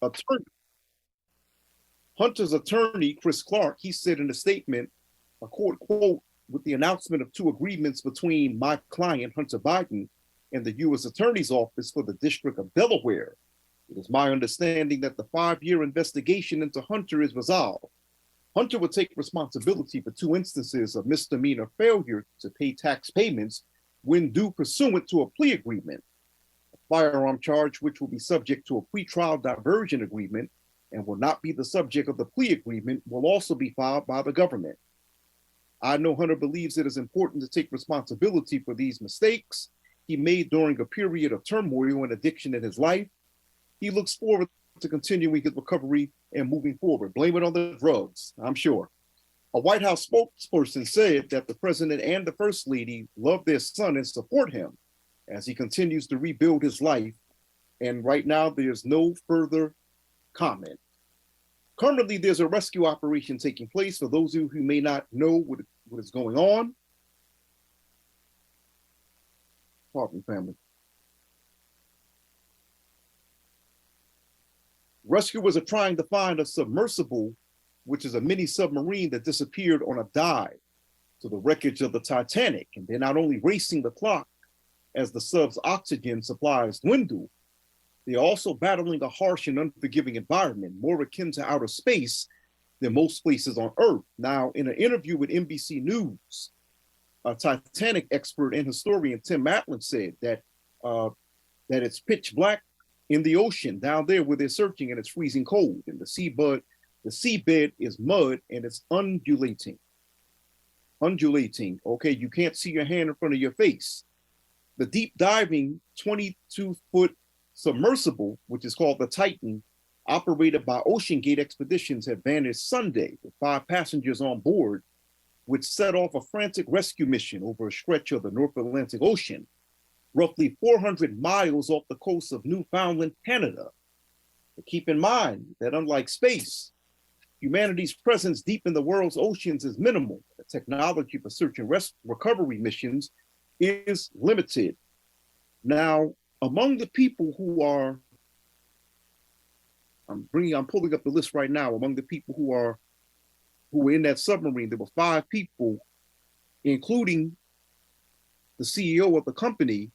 attorney, Hunter's attorney, Chris Clark, he said in a statement, a quote, with the announcement of two agreements between my client, Hunter Biden, and the U.S. Attorney's Office for the District of Delaware, it is my understanding that the 5-year investigation into Hunter is resolved. Hunter would take responsibility for 2 instances of misdemeanor failure to pay tax payments when due pursuant to a plea agreement. A firearm charge, which will be subject to a pretrial diversion agreement and will not be the subject of the plea agreement, will also be filed by the government. I know Hunter believes it is important to take responsibility for these mistakes he made during a period of turmoil and addiction in his life. He looks forward to continuing his recovery and moving forward. Blame it on the drugs, I'm sure. A White House spokesperson said that the president and the first lady love their son and support him as he continues to rebuild his life. And right now, there's no further comment. Currently, there's a rescue operation taking place. For those of you who may not know what is going on, pardon me, family. Rescuers are trying to find a submersible, which is a mini submarine that disappeared on a dive to the wreckage of the Titanic. And they're not only racing the clock as the sub's oxygen supplies dwindle, they're also battling a harsh and unforgiving environment, more akin to outer space than most places on Earth. Now, in an interview with NBC News, a Titanic expert and historian Tim Matlin said that it's pitch black in the ocean down there where they're searching, and it's freezing cold, and the seabed is mud and it's undulating. Okay, you can't see your hand in front of your face. The deep diving 22-foot submersible, which is called the Titan, operated by Ocean Gate Expeditions, had vanished Sunday with 5 passengers on board, which set off a frantic rescue mission over a stretch of the North Atlantic Ocean, roughly 400 miles off the coast of Newfoundland, Canada. But keep in mind that unlike space, humanity's presence deep in the world's oceans is minimal. The technology for search and recovery missions is limited. Now, among the people who are, I'm pulling up the list right now, among the people who were in that submarine, there were 5 people, including the CEO of the company,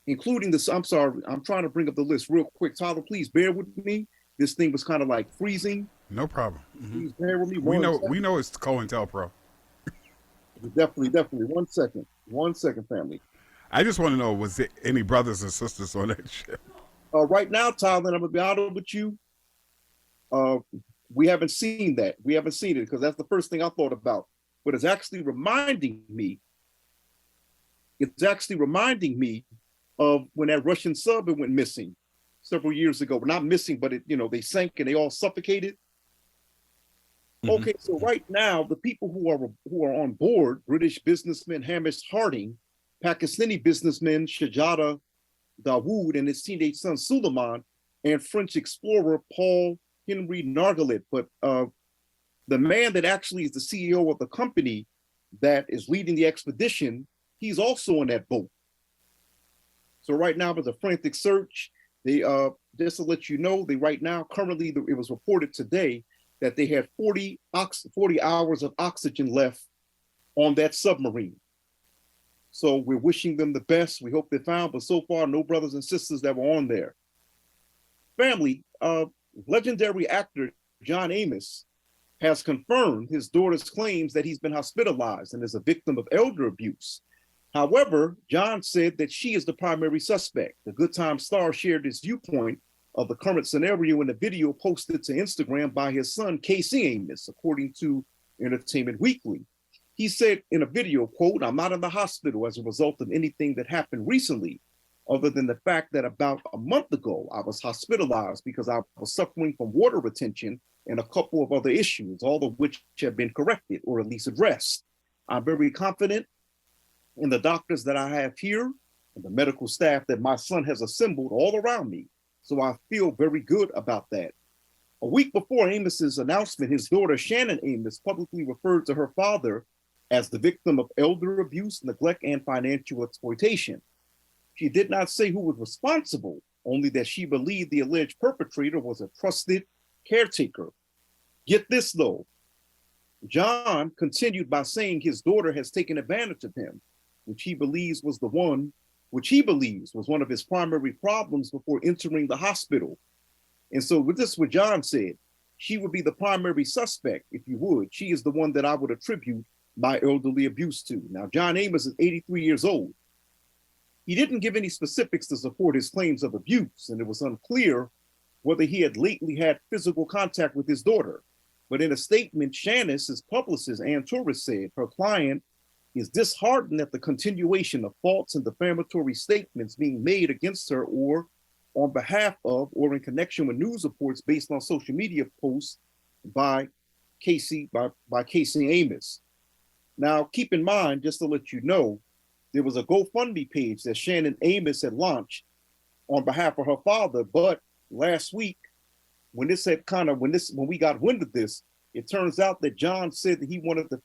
I'm sorry, I'm trying to bring up the list real quick. Tyler, please bear with me. This thing was kind of like freezing. No problem. Mm-hmm. Please bear with me. We know it's COINTELPRO. Definitely. 1 second. 1 second, family. I just want to know, was there any brothers and sisters on that ship? Right now, Tyler, I'm gonna be honest with you. We haven't seen that. We haven't seen it because that's the first thing I thought about. But it's actually reminding me of when that Russian sub went missing several years ago. Well, not missing, but they sank and they all suffocated. Mm-hmm. Okay, so right now, the people who are on board, British businessman Hamish Harding, Pakistani businessman Shahjada Dawood and his teenage son Suleiman, and French explorer Paul Henry Nargalet. But the man that actually is the CEO of the company that is leading the expedition, he's also on that boat. So right now there's a frantic search. They just to let you know, currently it was reported today that they had 40 hours of oxygen left on that submarine. So we're wishing them the best. We hope they're found, but so far, no brothers and sisters that were on there. Family, legendary actor John Amos has confirmed his daughter's claims that he's been hospitalized and is a victim of elder abuse. However, John said that she is the primary suspect. The Good Time star shared his viewpoint of the current scenario in a video posted to Instagram by his son, Casey Amos, according to Entertainment Weekly. He said in a video, quote, "I'm not in the hospital as a result of anything that happened recently, other than the fact that about a month ago, I was hospitalized because I was suffering from water retention and a couple of other issues, all of which have been corrected or at least addressed. I'm very confident in the doctors that I have here and the medical staff that my son has assembled all around me. So I feel very good about that." A week before Amos's announcement, his daughter Shannon Amos publicly referred to her father as the victim of elder abuse, neglect, and financial exploitation. She did not say who was responsible, only that she believed the alleged perpetrator was a trusted caretaker. Get this though, John continued by saying his daughter has taken advantage of him, which he believes was one of his primary problems before entering the hospital. And so with this, what John said, she would be the primary suspect, if you would. She is the one that I would attribute my elderly abuse to. Now, John Amos is 83 years old. He didn't give any specifics to support his claims of abuse, and it was unclear whether he had lately had physical contact with his daughter. But in a statement, Shanice, his publicist, Ann Torres, said her client is disheartened at the continuation of false and defamatory statements being made against her or on behalf of or in connection with news reports based on social media posts by Casey Amos. Now, keep in mind, just to let you know, there was a GoFundMe page that Shannon Amos had launched on behalf of her father. But last week, when we got wind of this, it turns out that John said that he wanted the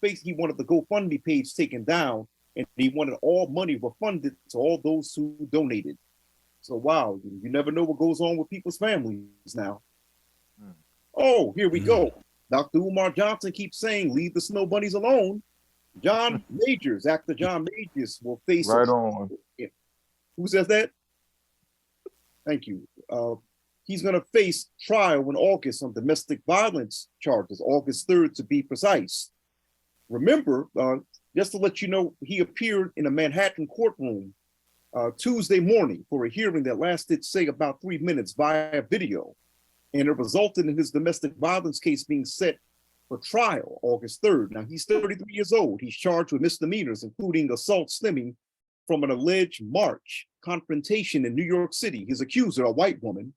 GoFundMe page taken down, and he wanted all money refunded to all those who donated. So wow, you never know what goes on with people's families now. Oh, here we go. Dr. Umar Johnson keeps saying, leave the snow bunnies alone. John Majors, actor John Majors, will face right on. Who says that? Thank you. He's going to face trial in August on domestic violence charges, August 3rd to be precise. Remember, just to let you know, he appeared in a Manhattan courtroom Tuesday morning for a hearing that lasted, say, about 3 minutes via video. And it resulted in his domestic violence case being set for trial August 3rd. Now, he's 33 years old. He's charged with misdemeanors, including assault stemming from an alleged March confrontation in New York City. His accuser, a white woman,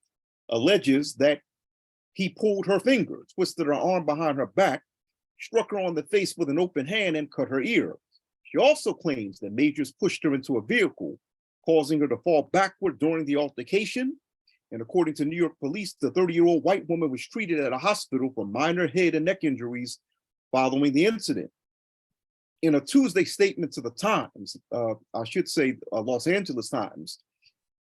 alleges that he pulled her finger, twisted her arm behind her back, struck her on the face with an open hand, and cut her ear. She also claims that Majors pushed her into a vehicle, causing her to fall backward during the altercation. And according to New York police, the 30-year-old white woman was treated at a hospital for minor head and neck injuries following the incident. In a Tuesday statement to the Times, Los Angeles Times,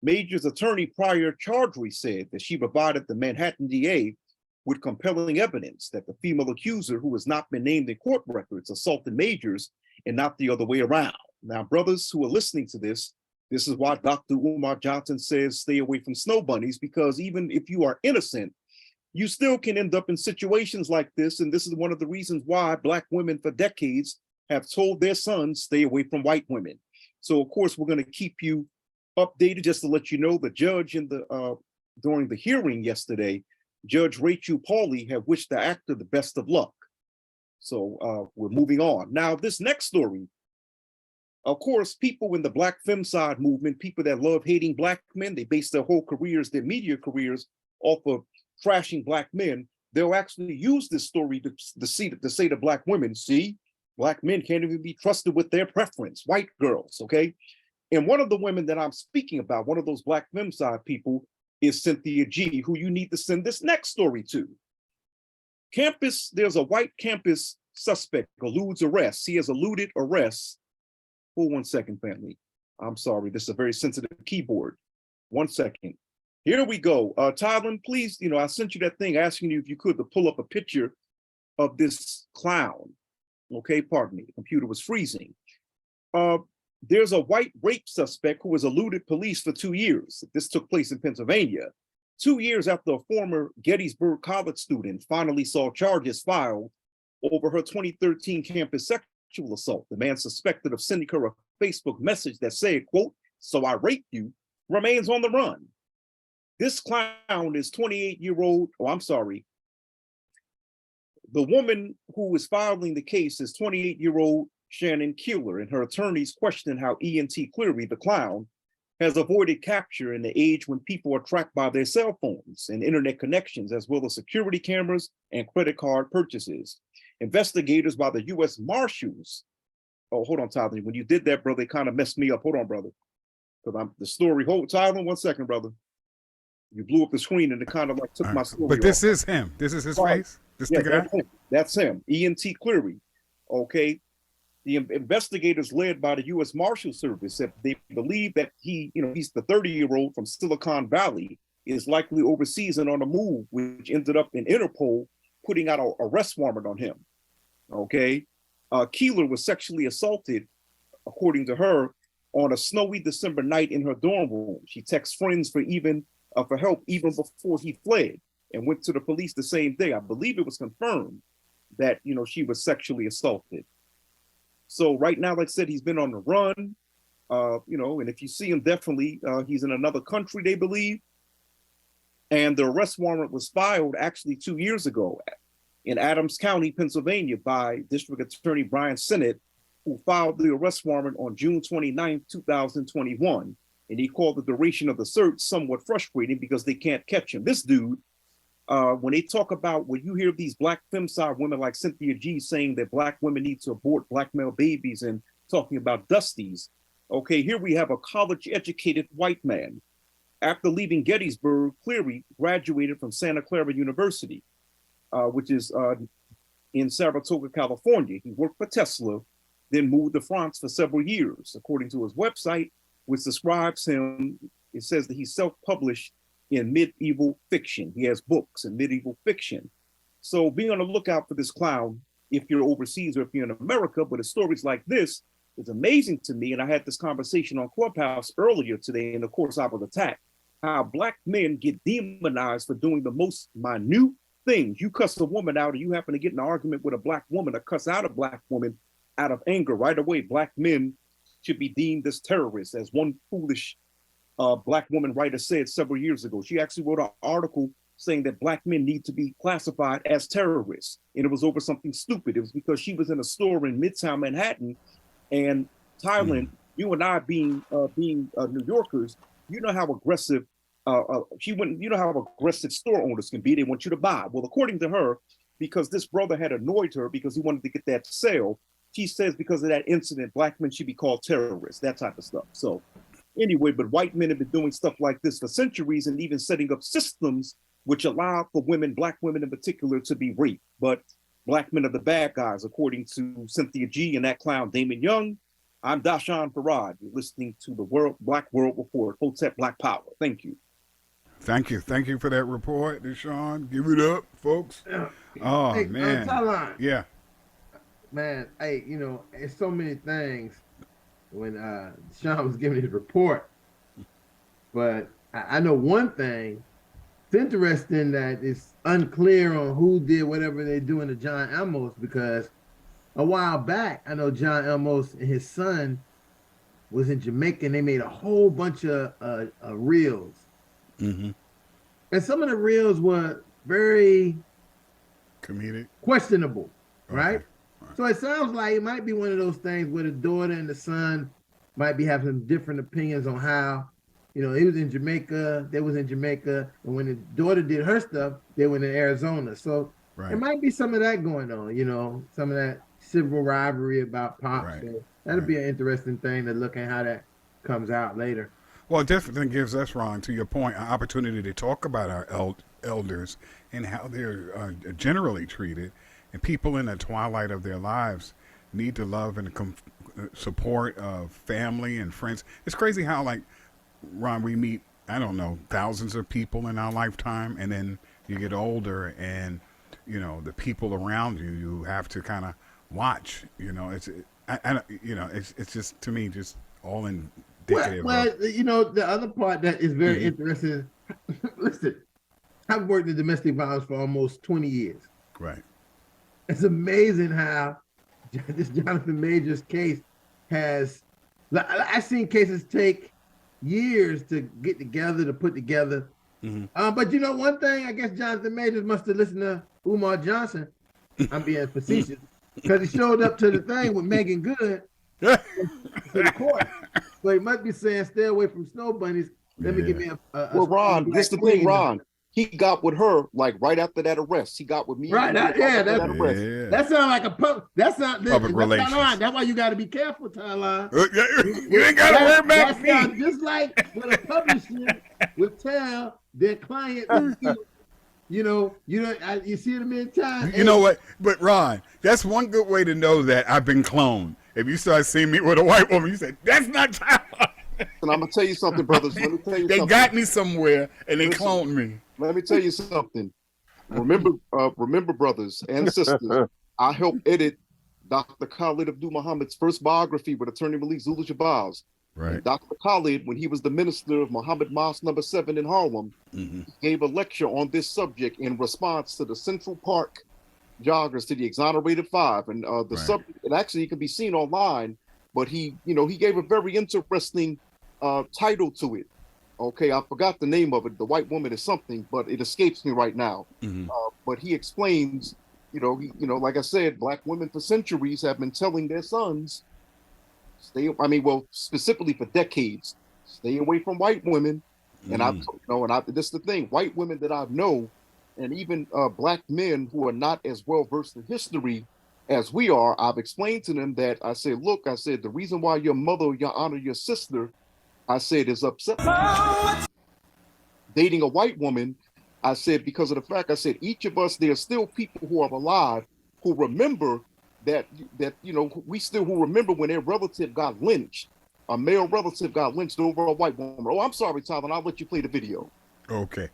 Major's attorney Prior Chaudhry said that she provided the Manhattan DA with compelling evidence that the female accuser, who has not been named in court records, assaulted Majors and not the other way around. Now, brothers who are listening to this is why Dr. Umar Johnson says stay away from snow bunnies, because even if you are innocent, you still can end up in situations like this. And this is one of the reasons why Black women for decades have told their sons stay away from white women. So, of course, we're going to keep you updated. Just to let you know, the judge during the hearing yesterday, Judge Rachel Pauly, have wished the actor the best of luck. So we're moving on. Now, this next story, of course, people in the Black femicide movement, people that love hating Black men, they base their whole careers, their media careers, off of trashing Black men. They'll actually use this story to say to Black women, see, Black men can't even be trusted with their preference, white girls, okay? And one of the women that I'm speaking about, one of those Black femicide people, is Cynthia G, who you need to send this next story to. There's a white campus suspect eludes arrest. He has eluded arrest. Hold 1 second, family. I'm sorry, this is a very sensitive keyboard. 1 second. Here we go. Tylen, please, I sent you that thing asking you if you could to pull up a picture of this clown. Okay, pardon me, the computer was freezing. There's a white rape suspect who has eluded police for 2 years. This took place in Pennsylvania. 2 years after a former Gettysburg College student finally saw charges filed over her 2013 campus sexual assault. The man suspected of sending her a Facebook message that said, quote, "So I raped you," remains on the run. This clown is 28-year-old, the woman who is filing the case is 28-year-old Shannon Keeler, and her attorneys question how E.N.T. Cleary, the clown, has avoided capture in the age when people are tracked by their cell phones and internet connections, as well as security cameras and credit card purchases. Investigators by the U.S. Marshals. Oh, hold on, Tyler. When you did that, brother, it kind of messed me up. Hold on, brother. Because the story. Hold, Tyler, 1 second, brother. You blew up the screen and it kind of like took my story. But this is him. This is his face. This the guy. That's him. E.N.T. Cleary. Okay. The investigators led by the U.S. Marshal Service said they believe that he's the 30-year-old from Silicon Valley, is likely overseas and on the move, which ended up in Interpol putting out an arrest warrant on him. Okay. Keeler was sexually assaulted, according to her, on a snowy December night in her dorm room. She texted friends for help even before he fled, and went to the police the same day. I believe it was confirmed that, she was sexually assaulted. So right now, like I said, he's been on the run, and if you see him, definitely he's in another country, they believe. And the arrest warrant was filed actually 2 years ago in Adams County, Pennsylvania, by District Attorney Brian Sinnott, who filed the arrest warrant on June 29, 2021. And he called the duration of the search somewhat frustrating because they can't catch him. This dude, when they talk about, when you hear these Black femicide women like Cynthia G saying that Black women need to abort Black male babies and talking about Dusties, okay, here we have a college-educated white man. After leaving Gettysburg, Cleary graduated from Santa Clara University, which is in Saratoga, California. He worked for Tesla, then moved to France for several years. According to his website, which describes him, it says that he's self-published in medieval fiction. He has books in medieval fiction. So be on the lookout for this clown if you're overseas or if you're in America. But a stories like this is amazing to me. And I had this conversation on Clubhouse earlier today, and of course I was attacked. How Black men get demonized for doing the most minute things. You cuss a woman out, or you happen to get in an argument with a Black woman, or cuss out a Black woman out of anger. Right away, Black men should be deemed as terrorists, as one foolish Black woman writer said several years ago. She actually wrote an article saying that Black men need to be classified as terrorists. And it was over something stupid. It was because she was in a store in Midtown Manhattan, and Thailand, you and I being New Yorkers, you know how aggressive how aggressive store owners can be. They want you to buy. Well, according to her, because this brother had annoyed her because he wanted to get that sale, she says because of that incident, Black men should be called terrorists, that type of stuff. So anyway, but white men have been doing stuff like this for centuries, and even setting up systems which allow for women, Black women in particular, to be raped. But Black men are the bad guys, according to Cynthia G and that clown Damon Young. I'm Dashawn Farad. You're listening to the Black World Report, Hotep Black Power. Thank you. Thank you. Thank you for that report, Deshaun. Give it up, folks. Oh, hey, man. Yeah. Man, hey, it's so many things when Deshaun was giving his report. But I know one thing. It's interesting that it's unclear on who did whatever they're doing to John Amos, because a while back, I know John Amos and his son was in Jamaica, and they made a whole bunch of reels. Mm-hmm. And some of the reels were very comedic, questionable, okay. Right? So it sounds like it might be one of those things where the daughter and the son might be having some different opinions on how, he was in Jamaica, they was in Jamaica, and when the daughter did her stuff, they went in Arizona. So It might be some of that going on, some of that civil rivalry about Pop. Right. So that'll be an interesting thing to look at how that comes out later. Well, it definitely gives us, Ron, to your point, an opportunity to talk about our elders and how they're generally treated. And people in the twilight of their lives need to love and support of family and friends. It's crazy how, like, Ron, we meet, I don't know, thousands of people in our lifetime, and then you get older and, the people around you have to kind of watch. It's just, to me, just all indicative. Well, the other part that is very interesting, listen, I've worked in domestic violence for almost 20 years. Right. It's amazing how this Jonathan Majors case has, I've seen cases take years to get together, to put together. Mm-hmm. But one thing, I guess Jonathan Majors must have listened to Umar Johnson. I'm being facetious, because he showed up to the thing with Megan Good to the court. So he must be saying, stay away from snow bunnies. Let me give me a well, Ron, this the thing, Ron. He got with her like right after that arrest. He got with me. Right. That sounds like a public relations. That's why you got to be careful, Tyler. You ain't got to worry about me. That sounds just like when a publisher would tell their client, you see it a million times. You know what? But Ron, that's one good way to know that I've been cloned. if you start seeing me with a white woman, you say, that's not Tyler. And I'm gonna tell you something, brothers. Let me tell you They something. got me somewhere and they Listen. cloned me. Let me tell you something. Remember, brothers and sisters, I helped edit Dr. Khalid Abdul Muhammad's first biography with attorney Malik Zulu Shabazz. Right. And Dr. Khalid, when he was the minister of Muhammad Mosque number 7 in Harlem, gave a lecture on this subject in response to the Central Park joggers, to the Exonerated Five. And the subject, it actually can be seen online, but he gave a very interesting title to it. Okay, I forgot the name of it. The White Woman is something, but it escapes me right now. But he explains, like I said, Black women for centuries have been telling their sons, specifically for decades, stay away from white women. And this is the thing, white women that I know, and even Black men who are not as well versed in history as we are, I've explained to them that I said, look, I said, the reason why your mother, your honor, your sister, I said, is upset dating a white woman. I said, because of the fact, I said, each of us, there are still people who are alive who remember that who remember when their relative got lynched, a male relative got lynched over a white woman. Oh, I'm sorry, Tyler, I'll let you play the video. Okay.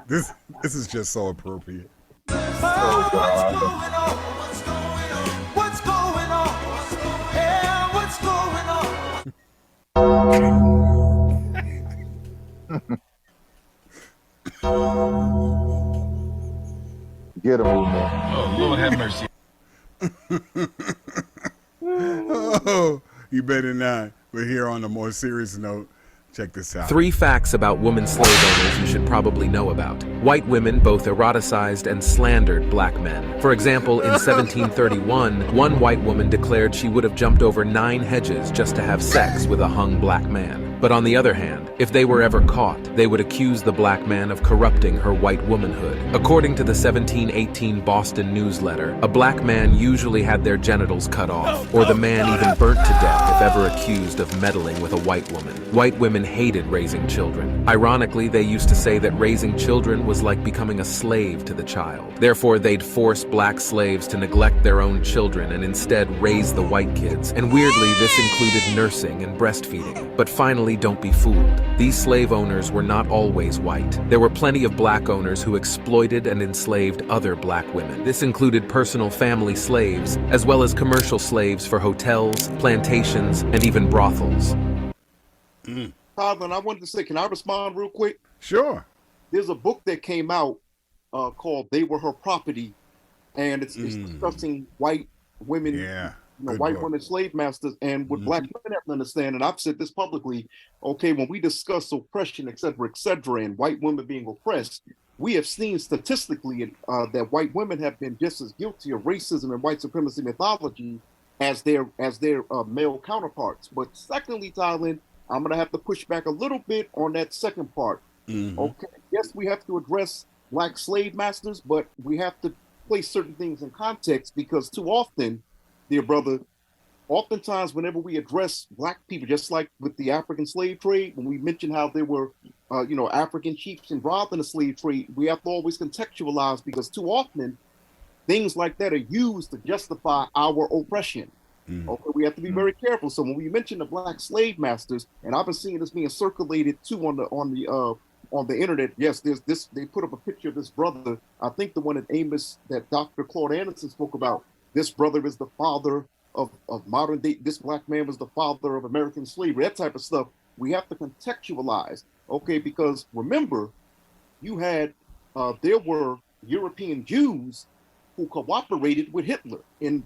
This is just so appropriate. Oh, what's going on? What's going on? Yeah, what's going on? Get him, man. Oh, Lord have mercy. Oh, you better not. We're here on a more serious note. Check this out. 3 facts about women slave owners you should probably know about. White women both eroticized and slandered black men. For example, in 1731, one white woman declared she would have jumped over 9 hedges just to have sex with a hung black man. But on the other hand, if they were ever caught, they would accuse the black man of corrupting her white womanhood. According to the 1718 Boston Newsletter, a black man usually had their genitals cut off, or the man even burnt to death if ever accused of meddling with a white woman. White women hated raising children. Ironically, they used to say that raising children was like becoming a slave to the child. Therefore, they'd force black slaves to neglect their own children and instead raise the white kids. And weirdly, this included nursing and breastfeeding. But finally, don't be fooled. These slave owners were not always white. There were plenty of black owners who exploited and enslaved other black women. This included personal family slaves, as well as commercial slaves for hotels, plantations, and even brothels. Tyler, and I wanted to say, can I respond real quick? Sure. There's a book that came out called "They Were Her Property," and it's discussing white women, white women slave masters, and what black women have to understand. And I've said this publicly. Okay, when we discuss oppression, et cetera, and white women being oppressed, we have seen statistically that white women have been just as guilty of racism and white supremacy mythology as their male counterparts. But secondly, Thailand, I'm going to have to push back a little bit on that second part. Okay, yes, we have to address black slave masters, but we have to place certain things in context, because too often, dear brother, oftentimes whenever we address black people, just like with the African slave trade, when we mention how there were, African chiefs involved in the slave trade, we have to always contextualize, because too often things like that are used to justify our oppression. Okay, we have to be very careful. So when we mention the black slave masters, and I've been seeing this being circulated too on the internet. Yes, there's this. They put up a picture of this brother. I think the one at Amos that Dr. Claude Anderson spoke about. This brother is the father of modern day. This black man was the father of American slavery. That type of stuff. We have to contextualize. Okay, because remember, you had there were European Jews who cooperated with Hitler and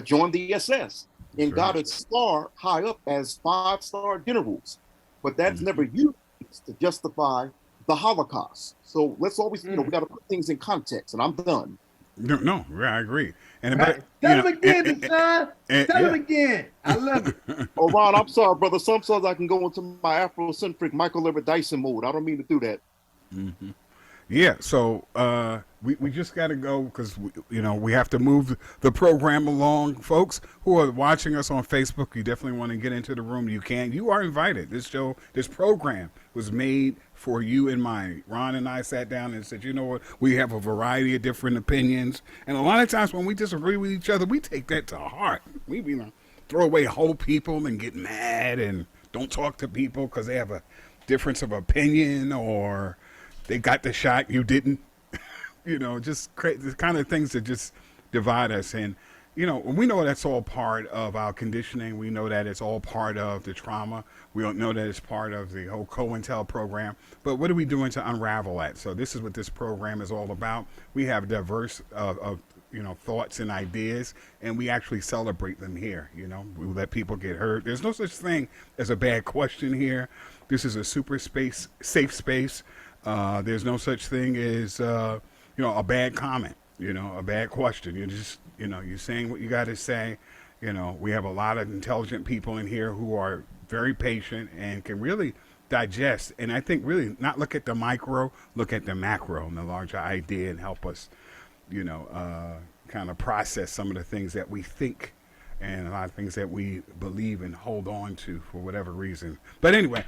joined the SS and got a star high up as 5-star generals. But that's never used to justify the Holocaust. So let's always, we got to put things in context, and I'm done. No, I agree. And Tell him again, Deshaun. Tell him again. I love it. Oh, Ron, I'm sorry, brother. Sometimes I can go into my Afrocentric Michael Everett Dyson mode. I don't mean to do that. Yeah, so we just got to go because we have to move the program along. Folks who are watching us on Facebook, you definitely want to get into the room. You can. You are invited. This program was made for you in mind. Ron and I sat down and said, you know what? We have a variety of different opinions, and a lot of times when we disagree with each other, we take that to heart. We be like, throw away whole people and get mad and don't talk to people because they have a difference of opinion or they got the shot, you didn't. Just the kind of things that just divide us. And, we know that's all part of our conditioning. We know that it's all part of the trauma. We don't know that it's part of the whole COINTEL program. But what are we doing to unravel that? So this is what this program is all about. We have diverse thoughts and ideas, and we actually celebrate them here. We let people get heard. There's no such thing as a bad question here. This is a super safe space. There's no such thing as a bad comment. A bad question. You're saying what you got to say. We have a lot of intelligent people in here who are very patient and can really digest. And I think really not look at the micro, look at the macro and the larger idea and help us, kind of process some of the things that we think and a lot of things that we believe and hold on to for whatever reason. But anyway,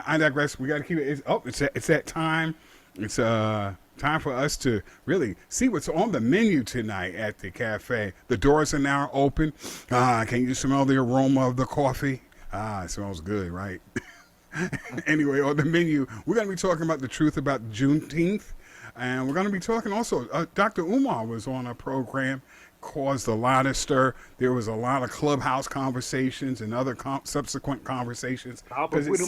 I digress. We got to keep it. It's that time. It's time for us to really see what's on the menu tonight at the cafe. The doors are now open. Can you smell the aroma of the coffee? It smells good, right? Anyway, on the menu, we're going to be talking about the truth about Juneteenth. And we're going to be talking also, Dr. Umar was on a program, caused a lot of stir. There was a lot of clubhouse conversations and other subsequent conversations. Because it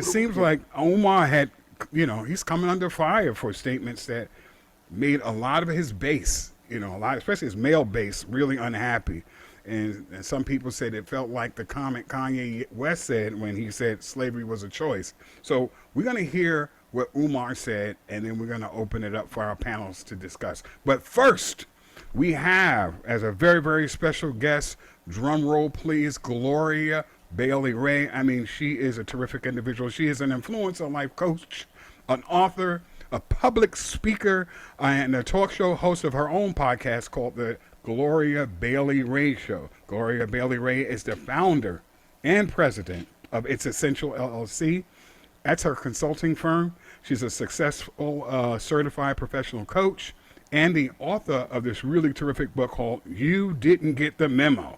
seemed like, Umar had, he's coming under fire for statements that made a lot of his base, especially his male base, really unhappy. And some people said it felt like the comment Kanye West said when he said slavery was a choice. So we're going to hear what Umar said, and then we're going to open it up for our panels to discuss. But first, we have, as a very, very special guest, drum roll please, Gloria Bailey-Ray. I mean, she is a terrific individual. She is an influencer life coach, an author, a public speaker, and a talk show host of her own podcast called the Gloria Bailey-Ray Show. Gloria Bailey-Ray is the founder and president of It's Essential LLC. That's her consulting firm. She's a successful certified professional coach and the author of this really terrific book called You Didn't Get the Memo,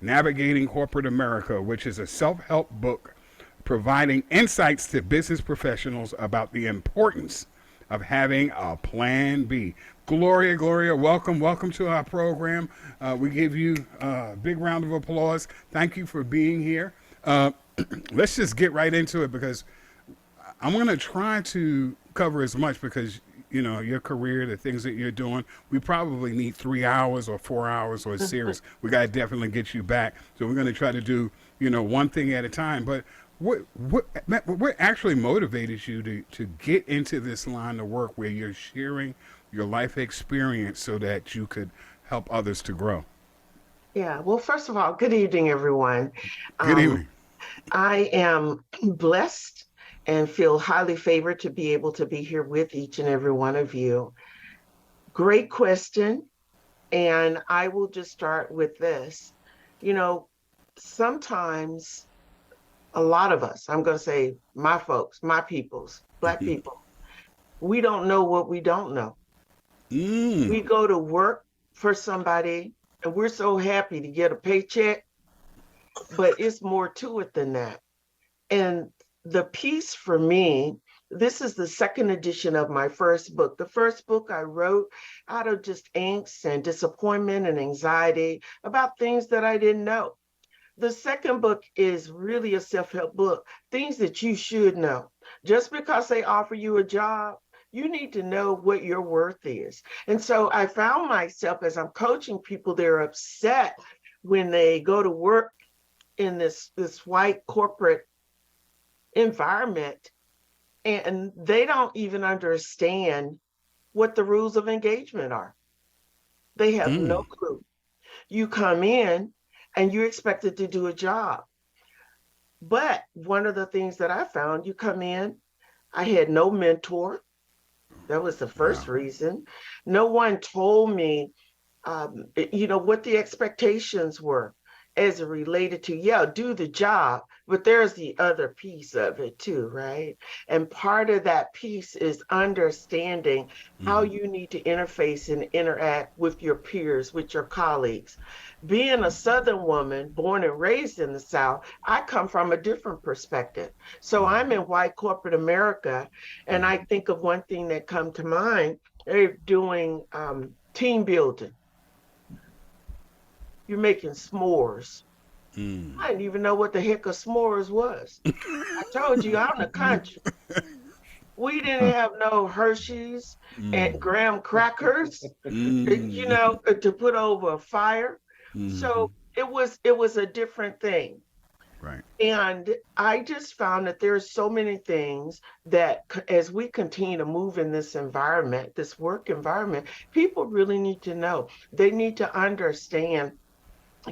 Navigating Corporate America, which is a self-help book providing insights to business professionals about the importance of having a plan B. Gloria, welcome to our program. We give you a big round of applause. Thank you for being here. Let's just get right into it because I'm going to try to cover as much because, your career, the things that you're doing, we probably need 3 hours or 4 hours or a series. We got to definitely get you back. So we're going to try to do, one thing at a time. But what actually motivated you to get into this line of work where you're sharing your life experience so that you could help others to grow? Yeah, well, first of all, good evening, everyone. Good evening. I am blessed and feel highly favored to be able to be here with each and every one of you. Great question. And I will just start with this. Sometimes a lot of us, I'm going to say my folks, my peoples, Black people, we don't know what we don't know. We go to work for somebody and we're so happy to get a paycheck, but it's more to it than that. And the piece for me, this is the second edition of my first book. The first book I wrote out of just angst and disappointment and anxiety about things that I didn't know. The second book is really a self-help book, things that you should know. Just because they offer you a job, you need to know what your worth is. And so I found myself as I'm coaching people, they're upset when they go to work in this white corporate environment and they don't even understand what the rules of engagement are. They have no clue. You come in and you're expected to do a job. But one of the things that I found, you come in, I had no mentor. That was the first reason. No one told me, what the expectations were as it related to, do the job, but there's the other piece of it too, right? And part of that piece is understanding how you need to interface and interact with your peers, with your colleagues. Being a Southern woman, born and raised in the South, I come from a different perspective. So I'm in white corporate America, and I think of one thing that come to mind. They're doing team building. You're making s'mores. I didn't even know what the heck a s'mores was. I told you, out in the country, we didn't have no Hershey's and graham crackers, you know, to put over a fire. So it was a different thing. Right. And I just found that there's so many things that as we continue to move in this environment, this work environment, people really need to know. They need to understand,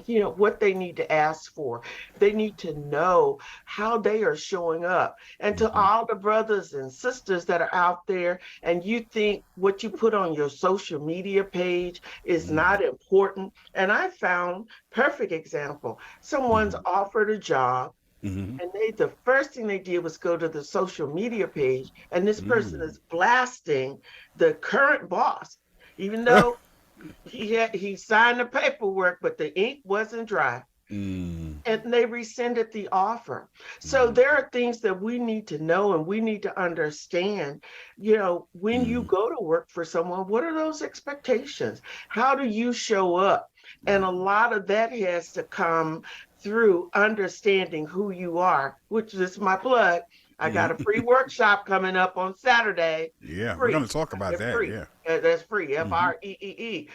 you know, what they need to ask for. They need to know how they are showing up. And to all the brothers and sisters that are out there, and you think what you put on your social media page is not important. And I found perfect example. Someone's offered a job, and the first thing they did was go to the social media page, and this person is blasting the current boss, even though he signed the paperwork, but the ink wasn't dry. And they rescinded the offer. So there are things that we need to know and we need to understand. You know, when you go to work for someone, what are those expectations? How do you show up? And a lot of that has to come through understanding who you are, which is my plug. I got a free workshop coming up on Saturday. Yeah, Free. we're going to talk about that. Free. Yeah. That's free, FREEE.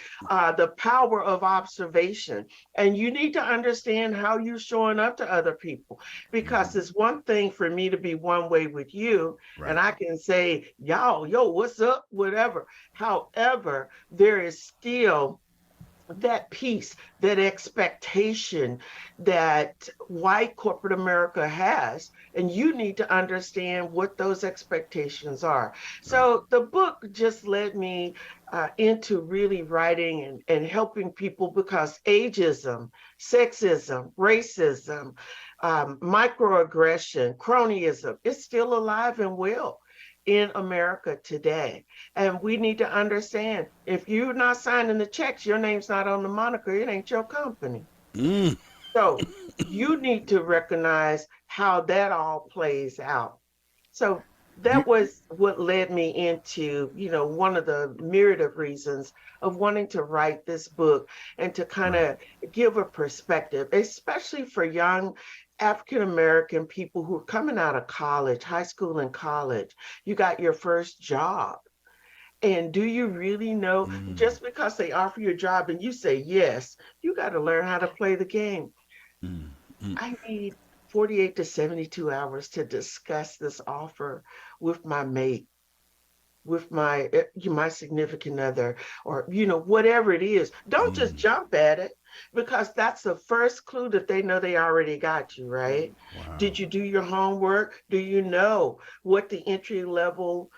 The power of observation. And you need to understand how you're showing up to other people, because it's one thing for me to be one way with you, and I can say, y'all, yo, what's up, whatever. However, there is still that piece, that expectation that white corporate America has, and you need to understand what those expectations are. So the book just led me into really writing and helping people, because ageism, sexism, racism, microaggression, cronyism is still alive and well in America today. And we need to understand, if you're not signing the checks, your name's not on the moniker, it ain't your company. So you need to recognize how that all plays out. So that was what led me into, you know, one of the myriad of reasons of wanting to write this book and to kind of give a perspective, especially for young African-American people who are coming out of college, high school and college. You got your first job. And do you really know, just because they offer you a job and you say yes, you got to learn how to play the game. I need 48 to 72 hours to discuss this offer with my mate, with my significant other, or, you know, whatever it is. Don't just jump at it, because that's the first clue that they know they already got you, right? Wow. Did you do your homework? Do you know what the entry level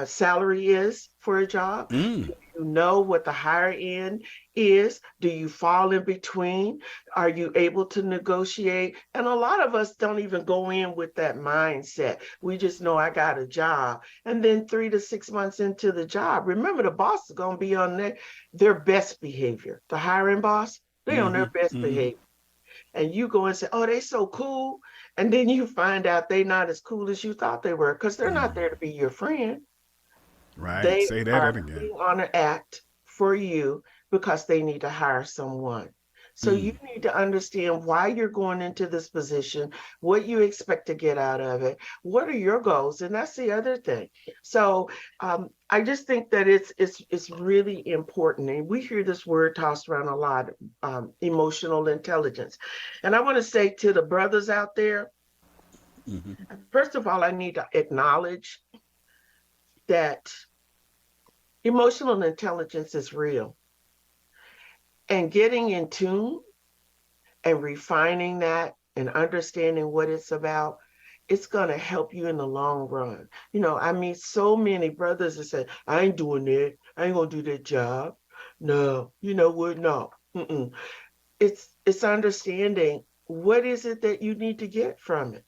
salary is for a job? Do you know what the higher end is? Do you fall in between? Are you able to negotiate? And a lot of us don't even go in with that mindset. We just know I got a job. And then 3 to 6 months into the job, remember, the boss is going to be on their best behavior. The hiring boss, they're on their best behavior. And you go and say, oh, they so cool. And then you find out they're not as cool as you thought they were, because they're not there to be your friend. Right. They Say that are again. on an act for you because they need to hire someone. So you need to understand why you're going into this position, what you expect to get out of it, what are your goals, and that's the other thing. So I just think that it's really important, and we hear this word tossed around a lot, emotional intelligence. And I want to say to the brothers out there, first of all, I need to acknowledge that emotional intelligence is real. And getting in tune and refining that and understanding what it's about, it's going to help you in the long run. You know, I meet so many brothers that say, I ain't doing that. I ain't going to do that job. No, you know what? No. It's understanding what is it that you need to get from it?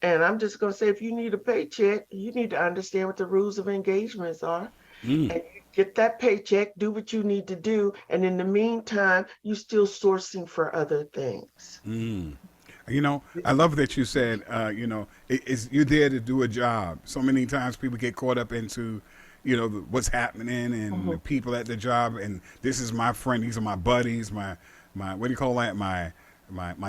And I'm just going to say, if you need a paycheck, you need to understand what the rules of engagements are. Mm. And you get that paycheck, do what you need to do. And in the meantime, you're still sourcing for other things. Mm. You know, I love that you said, you know, you're there to do a job. So many times people get caught up into, you know, what's happening and the people at the job. And this is my friend. These are my buddies. My what do you call that? My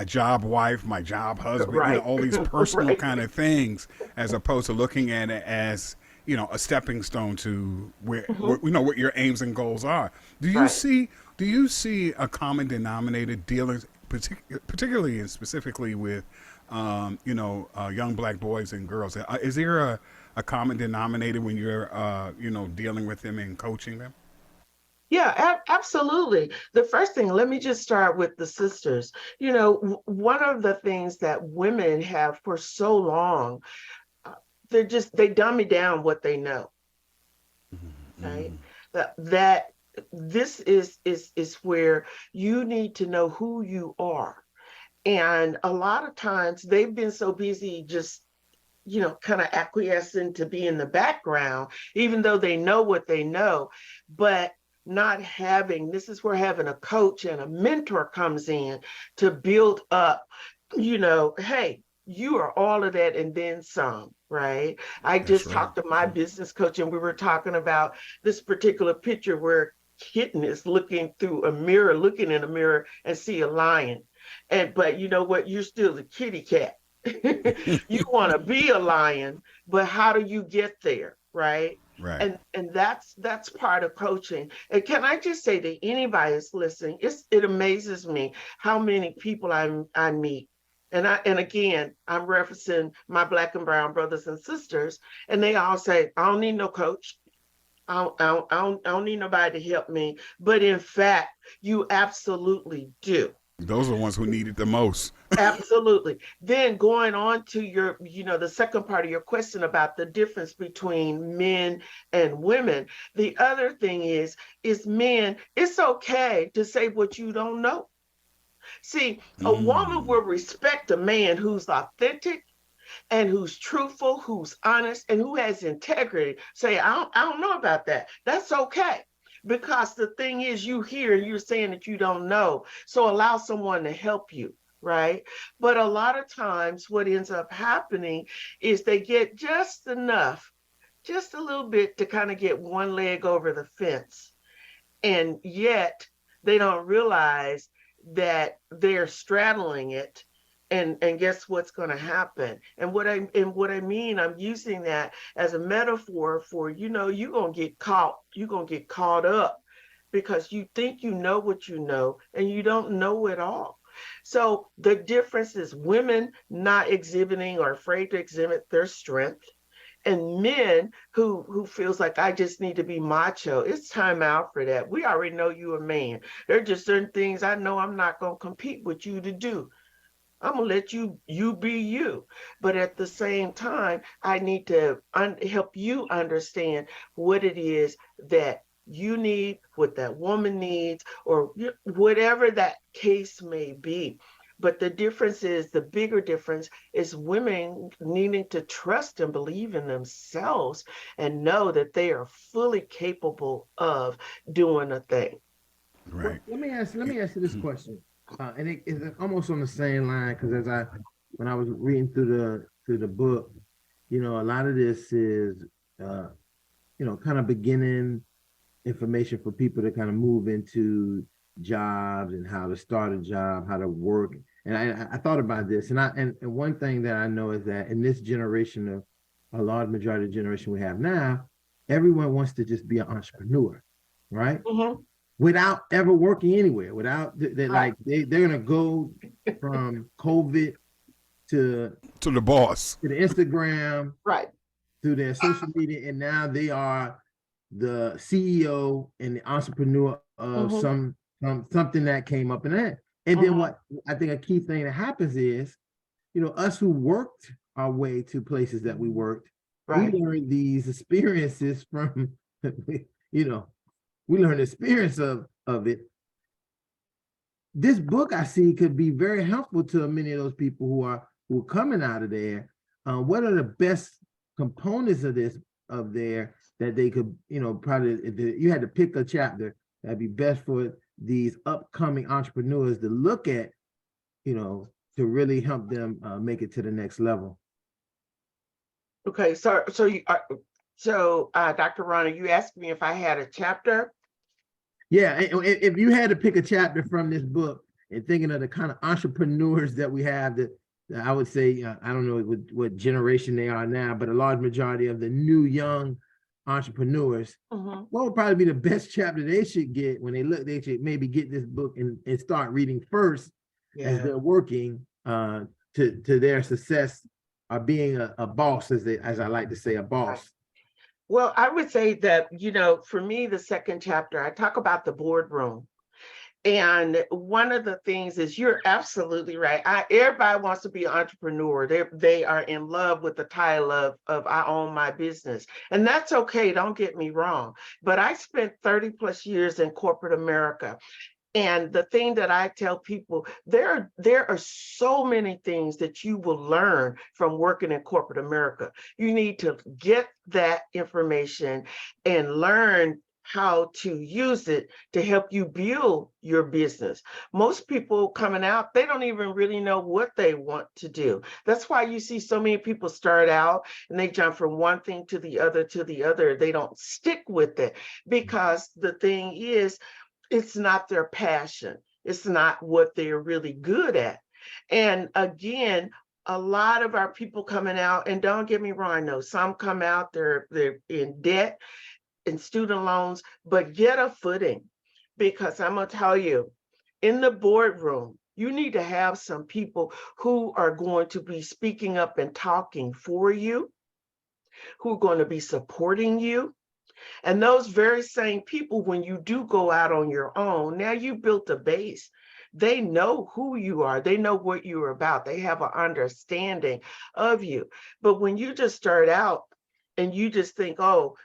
job wife, my job husband. Right. You know, all these personal Right. kind of things, as opposed to looking at it as, you know, a stepping stone to where you know what your aims and goals are. Do you Right. see a common denominator dealing particularly and specifically with you know, young Black boys and girls? Is there a common denominator when you're you know, dealing with them and coaching them? Yeah, absolutely. The first thing, let me just start with the sisters. You know, one of the things that women have for so long, they dummy down what they know, right? That this is where you need to know who you are. And a lot of times they've been so busy just, you know, kind of acquiescing to be in the background, even though they know what they know, but not having, this is where having a coach and a mentor comes in to build up, you know, hey, you are all of that and then some, right? I just right. talked to my business coach and we were talking about this particular picture where kitten is looking through a mirror, looking in a mirror and see a lion. But you know what? You're still the kitty cat. You want to be a lion, but how do you get there, right? Right. And that's part of coaching. And can I just say to anybody that's listening, it amazes me how many people I meet. And again, I'm referencing my Black and brown brothers and sisters, and they all say, I don't need no coach. I don't need nobody to help me. But in fact, you absolutely do. Those are the ones who need it the most. Absolutely. Then going on to your, you know, the second part of your question about the difference between men and women. The other thing is men, it's okay to say what you don't know. See, a woman will respect a man who's authentic and who's truthful, who's honest, and who has integrity. Say, I don't know about that. That's okay. Because the thing is, you hear and you're saying that you don't know. So allow someone to help you, right? But a lot of times what ends up happening is they get just enough, just a little bit to kind of get one leg over the fence. And yet they don't realize that they're straddling it. And guess what's going to happen? And what I mean, I'm using that as a metaphor for, you know, you're going to get caught up because you think you know what you know and you don't know it all. So the difference is women not exhibiting or afraid to exhibit their strength, and men who feels like I just need to be macho. It's time out for that. We already know you a man. There are just certain things I know I'm not going to compete with you to do. I'm gonna let you be you. But at the same time, I need to help you understand what it is that you need, what that woman needs, or whatever that case may be. But the bigger difference is women needing to trust and believe in themselves and know that they are fully capable of doing a thing. Right. Let me ask you this question. And it's almost on the same line, because when I was reading through the book, you know, a lot of this is, you know, kind of beginning information for people to kind of move into jobs and how to start a job, how to work. And I thought about this, and one thing that I know is that in this generation of a large majority of the generation we have now, everyone wants to just be an entrepreneur, right? Mm-hmm. Without ever working anywhere, without they're gonna go from COVID to the boss, to the Instagram, right, to their social media, and now they are the CEO and the entrepreneur of something that came up in that. And then what I think a key thing that happens is, you know, us who worked our way to places that we worked, right. we learned these experiences from, you know, we learned the experience of it. this book I see could be very helpful to many of those people who are coming out of there. What are the best components of there that they could, probably, if you had to pick a chapter that'd be best for these upcoming entrepreneurs to look at, to really help them make it to the next level? Okay, so Dr. Ronnie, you asked me if I had a chapter. Yeah, if you had to pick a chapter from this book and thinking of the kind of entrepreneurs that we have, that I would say, I don't know what generation they are now, but a large majority of the new young entrepreneurs, what would probably be the best chapter they should get when they should maybe get this book and start reading first as they're working to their success, or being a boss, as I like to say, a boss. Well, I would say that, for me, the second chapter, I talk about the boardroom. And one of the things is, you're absolutely right. Everybody wants to be an entrepreneur. They are in love with the title of I own my business. And that's okay, don't get me wrong. But I spent 30 plus years in corporate America. And the thing that I tell people, there are so many things that you will learn from working in corporate America. You need to get that information and learn how to use it to help you build your business. Most people coming out, they don't even really know what they want to do. That's why you see so many people start out and they jump from one thing to the other. They don't stick with it, because the thing is, it's not their passion. It's not what they're really good at. And again, a lot of our people coming out, and don't get me wrong, I know some come out, they're in debt and student loans, but get a footing, because I'm gonna tell you, in the boardroom, you need to have some people who are going to be speaking up and talking for you, who are going to be supporting you. And those very same people, when you do go out on your own, now you built a base. They know who you are. They know what you're about. They have an understanding of you. But when you just start out and you just think, oh,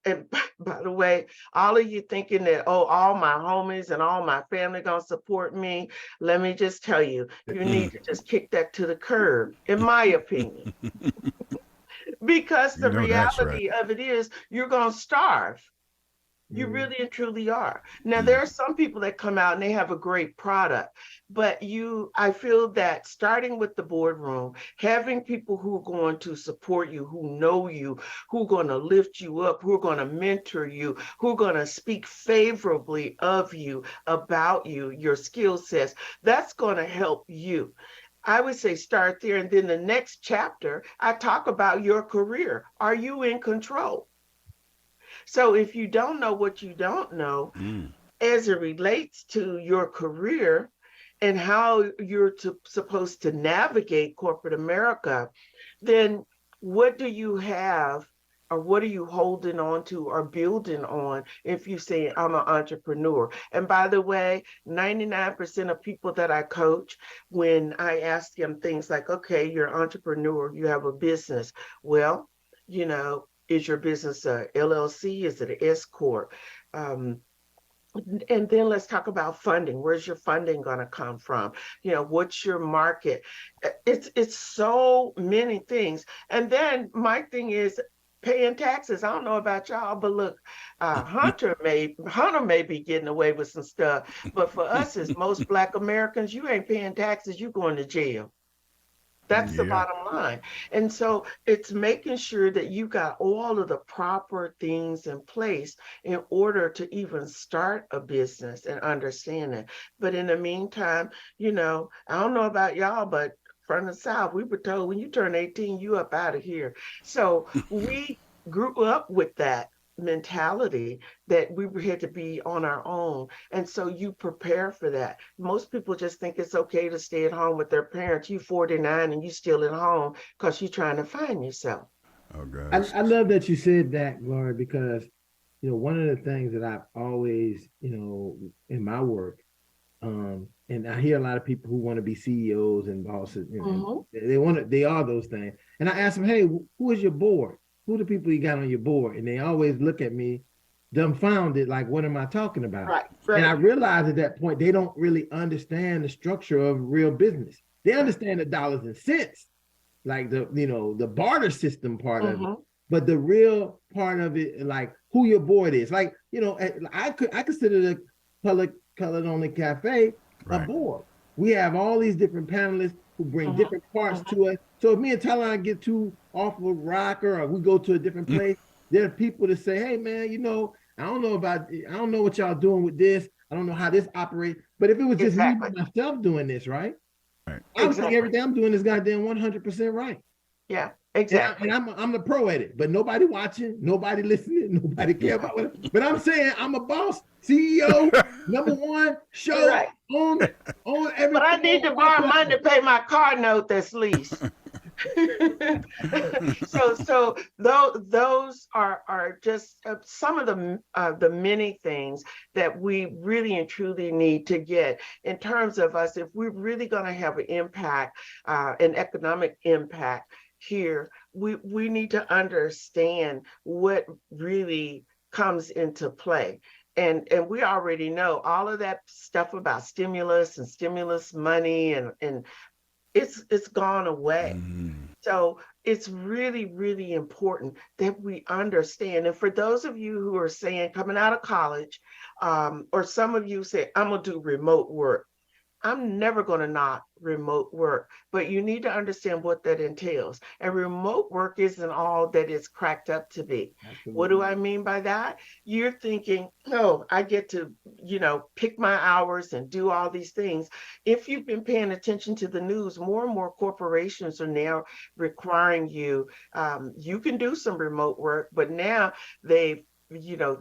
and by the way, all of you thinking that, oh, all my homies and all my family gonna support me, let me just tell you, you need to just kick that to the curb, in my opinion. Because the reality of it is, you're going to starve. You really and truly are. Now, there are some people that come out and they have a great product, but I feel that starting with the boardroom, having people who are going to support you, who know you, who are going to lift you up, who are going to mentor you, who are going to speak favorably of you, about you, your skill sets, that's going to help you. I would say start there. And then the next chapter, I talk about your career. Are you in control? So if you don't know what you don't know, as it relates to your career and how you're supposed to navigate corporate America, then what do you have, or what are you holding on to or building on if you say, I'm an entrepreneur? And by the way, 99% of people that I coach, when I ask them things like, okay, you're an entrepreneur, you have a business. Well, is your business a LLC? Is it an S Corp? And then let's talk about funding. Where's your funding going to come from? What's your market? It's so many things. And then my thing is paying taxes. I don't know about y'all, but look, Hunter may be getting away with some stuff, but for us as most Black Americans, you ain't paying taxes, you going to jail. That's the bottom line. And so it's making sure that you got all of the proper things in place in order to even start a business and understand it. But in the meantime, I don't know about y'all, but from the South, we were told when you turn 18, you up out of here. So we grew up with that mentality that we had to be on our own. And so you prepare for that. Most people just think it's okay to stay at home with their parents. You 49 and you still at home because you're trying to find yourself. Oh, gosh. I love that you said that, Gloria, because one of the things that I've always, in my work, and I hear a lot of people who want to be CEOs and bosses, they are those things. And I ask them, hey, who is your board? Who are the people you got on your board? And they always look at me dumbfounded, like, what am I talking about? Right, And I right. realized at that point, they don't really understand the structure of real business. They understand the dollars and cents, like the barter system part of it. Mhm. But the real part of it, like who your board is, like, I consider the colored only cafe a Right. board. We have all these different panelists who bring Mhm. different parts to us. So if me and Talon get too off of rocker, or we go to a different place, there are people that say, hey man, I don't know what y'all doing with this. I don't know how this operates. But if it was just me by Exactly. myself doing this, right? Right. I would think Exactly. everything I'm doing is goddamn 100% right. Yeah, And, exactly. I'm the pro at it, but nobody watching, nobody listening, nobody care about it. But I'm saying I'm a boss, CEO, number one, show Right. on everything. But I need to on my borrow money to platform. pay my car note that's leased. So those are just some of the many things that we really and truly need to get in terms of us. If we're really going to have an impact, an economic impact here, we need to understand what really comes into play. And we already know all of that stuff about stimulus and stimulus money, and it's gone away. So it's really, really important that we understand. And for those of you who are saying, coming out of college, or some of you say, I'm gonna do remote work. I'm never going to knock remote work, but you need to understand what that entails. And remote work isn't all that it's cracked up to be. What do I mean by that? You're thinking, oh, I get to, pick my hours and do all these things. If you've been paying attention to the news, more and more corporations are now requiring you, you can do some remote work, but now they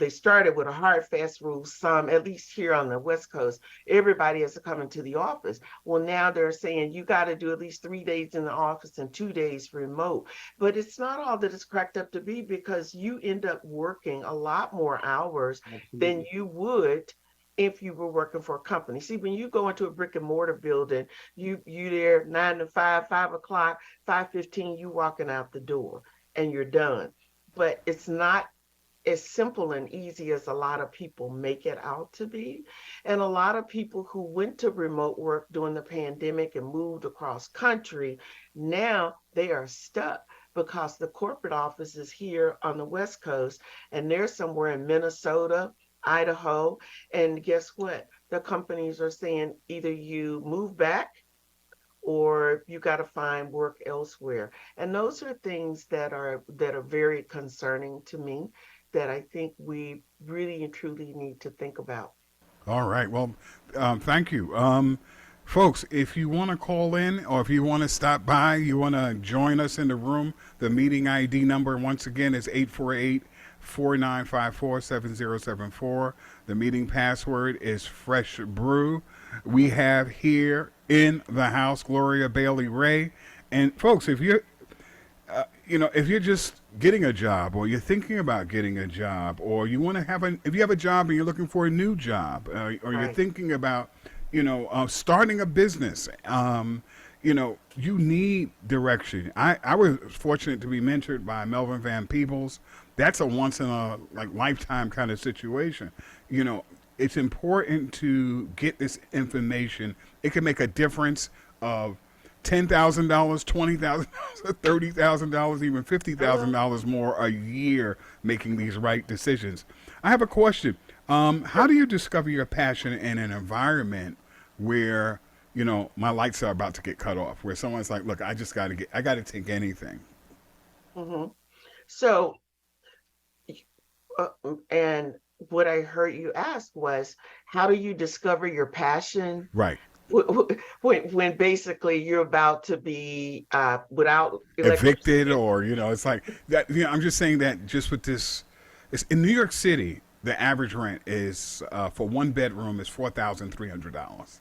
started with a hard, fast rule. Some, at least here on the West Coast, everybody has to come into the office. Well, now they're saying you got to do at least 3 days in the office and 2 days remote. But it's not all that it's cracked up to be, because you end up working a lot more hours than you would if you were working for a company. See, when you go into a brick and mortar building, you there 9 to 5, 5 o'clock, 5:15, you walking out the door and you're done. But it's not as simple and easy as a lot of people make it out to be. And a lot of people who went to remote work during the pandemic and moved across country, now they are stuck because the corporate office is here on the West Coast and they're somewhere in Minnesota, Idaho. And guess what? The companies are saying either you move back or you got to find work elsewhere. And those are things that are very concerning to me, that I think we really and truly need to think about. All right. Well, thank you. Folks, if you want to call in or if you want to stop by, you want to join us in the room, the meeting ID number, once again, is 848-4954-7074. The meeting password is Fresh Brew. We have here in the house Gloria Bailey-Ray. And folks, if you're if you're just getting a job, or you're thinking about getting a job, or you want to if you have a job and you're looking for a new job, or you're thinking about, starting a business, you need direction. I was fortunate to be mentored by Melvin Van Peebles. That's a once in a lifetime kind of situation. It's important to get this information. It can make a difference of $10,000, $20,000, $30,000, even $50,000 more a year making these right decisions. I have a question. How do you discover your passion in an environment where, my lights are about to get cut off, where someone's like, look, I got to take anything. Mm-hmm. So, and what I heard you ask was, how do you discover your passion? Right. When basically you're about to be without evicted, or it's like that. I'm just saying that just with this, it's in New York City, the average rent is for one bedroom is $4,300.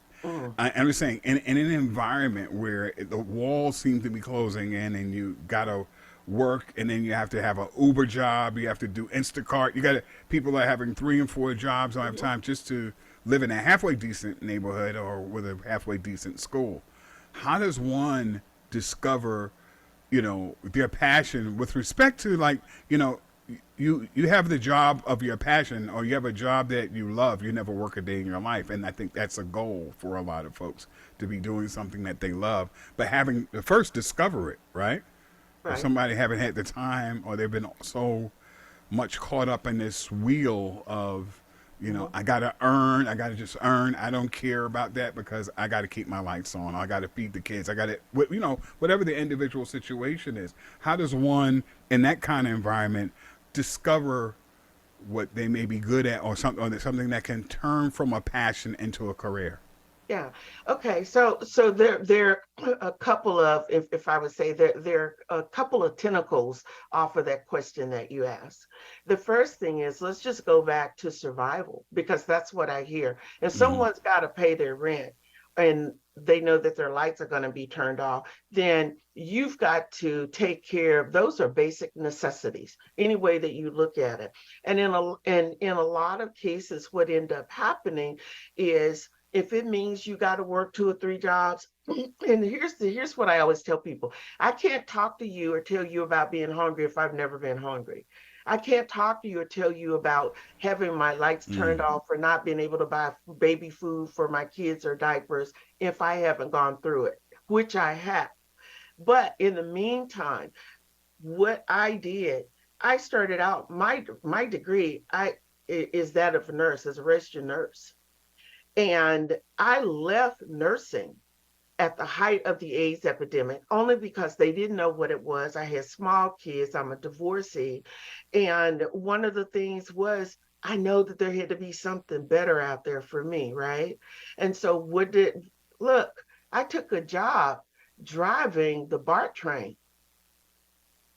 I'm just saying, in an environment where the walls seem to be closing in, and you gotta work, and then you have to have an Uber job, you have to do Instacart, people are having 3 and 4 jobs, don't have time just to live in a halfway decent neighborhood or with a halfway decent school. How does one discover, their passion with respect to you have the job of your passion, or you have a job that you love. You never work a day in your life, and I think that's a goal for a lot of folks, to be doing something that they love, but having to first discover it, right? If Right. somebody haven't had the time, or they've been so much caught up in this wheel of, Mhm. I gotta earn, I gotta just earn. I don't care about that because I gotta keep my lights on. I gotta feed the kids. I gotta, whatever the individual situation is. How does one in that kind of environment discover what they may be good at, or something that can turn from a passion into a career? Yeah. Okay. So there a couple of, if I would say, there are a couple of tentacles off of that question that you asked. The first thing is, let's just go back to survival, because that's what I hear. If Mm-hmm. someone's got to pay their rent and they know that their lights are going to be turned off, then you've got to take care of those. Are basic necessities, any way that you look at it. And in a lot of cases, what end up happening is, if it means you got to work 2 or 3 jobs, and here's what I always tell people: I can't talk to you or tell you about being hungry if I've never been hungry. I can't talk to you or tell you about having my lights turned Mm. off or not being able to buy baby food for my kids or diapers if I haven't gone through it, which I have. But in the meantime, what I did, I started out, my degree, is that of a nurse, as a registered nurse. And I left nursing at the height of the AIDS epidemic only because they didn't know what it was. I had small kids, I'm a divorcee. And one of the things was, I know that there had to be something better out there for me, right? And so, look, I took a job driving the BART train.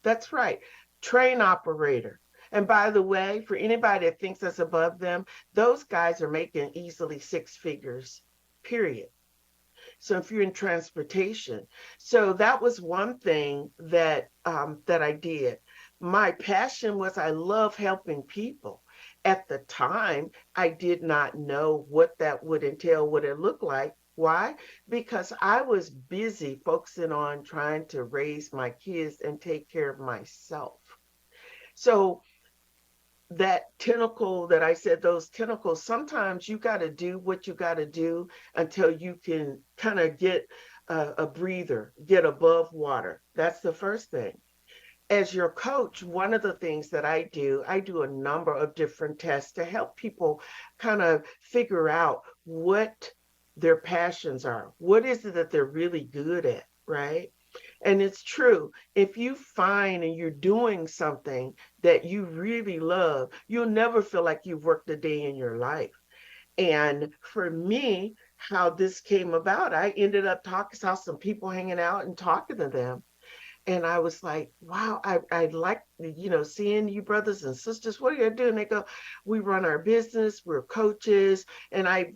That's right, train operator. And by the way, for anybody that thinks that's above them, those guys are making easily 6 figures, period. So if you're in transportation, so that was one thing that I did. My passion was, I love helping people. At the time, I did not know what that would entail, what it looked like. Why? Because I was busy focusing on trying to raise my kids and take care of myself. So that tentacle that I said, those tentacles, sometimes you got to do what you got to do until you can kind of get a breather, get above water. That's the first thing. As your coach, one of the things that I do a number of different tests to help people kind of figure out what their passions are. What is it that they're really good at, right? And it's true. If you find and you're doing something that you really love, you'll never feel like you've worked a day in your life. And for me, how this came about, I ended up talking, saw some people hanging out and talking to them. And I was like, wow, I like, seeing you brothers and sisters. What are you doing? They go, we run our business, we're coaches. And I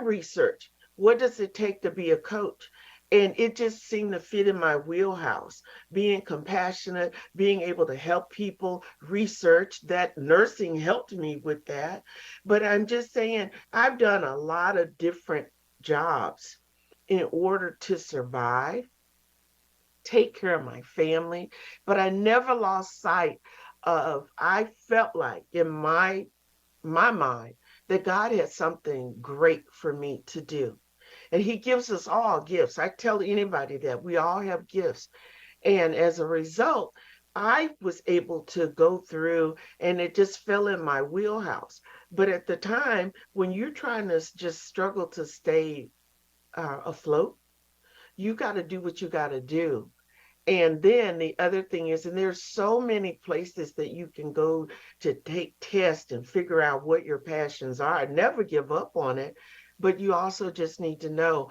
researched, what does it take to be a coach? And it just seemed to fit in my wheelhouse, being compassionate, being able to help people. Research that nursing helped me with that. But I'm just saying, I've done a lot of different jobs in order to survive, take care of my family, but I never lost sight of, I felt like in my mind that God had something great for me to do. And he gives us all gifts. I tell anybody that we all have gifts. And as a result, I was able to go through, and it just fell in my wheelhouse. But at the time, when you're trying to just struggle to stay afloat, you got to do what you got to do. And then the other thing is, and there's so many places that you can go to take tests and figure out what your passions are. Never give up on it, but you also just need to know,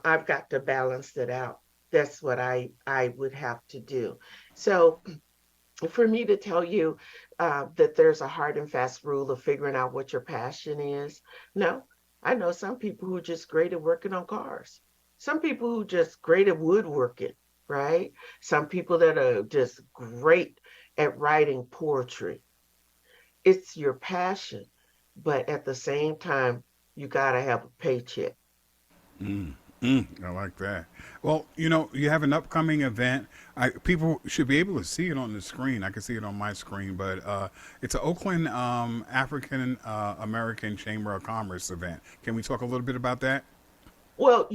I've got to balance it out. That's what I would have to do. So for me to tell you that there's a hard and fast rule of figuring out what your passion is, no. I know some people who are just great at working on cars. Some people who are just great at woodworking, right? Some people that are just great at writing poetry. It's your passion, but at the same time, you got to have a paycheck. Mm. I like that. Well, you have an upcoming event. People should be able to see it on the screen. I can see it on my screen, but it's an Oakland African American Chamber of Commerce event. Can we talk a little bit about that? Well,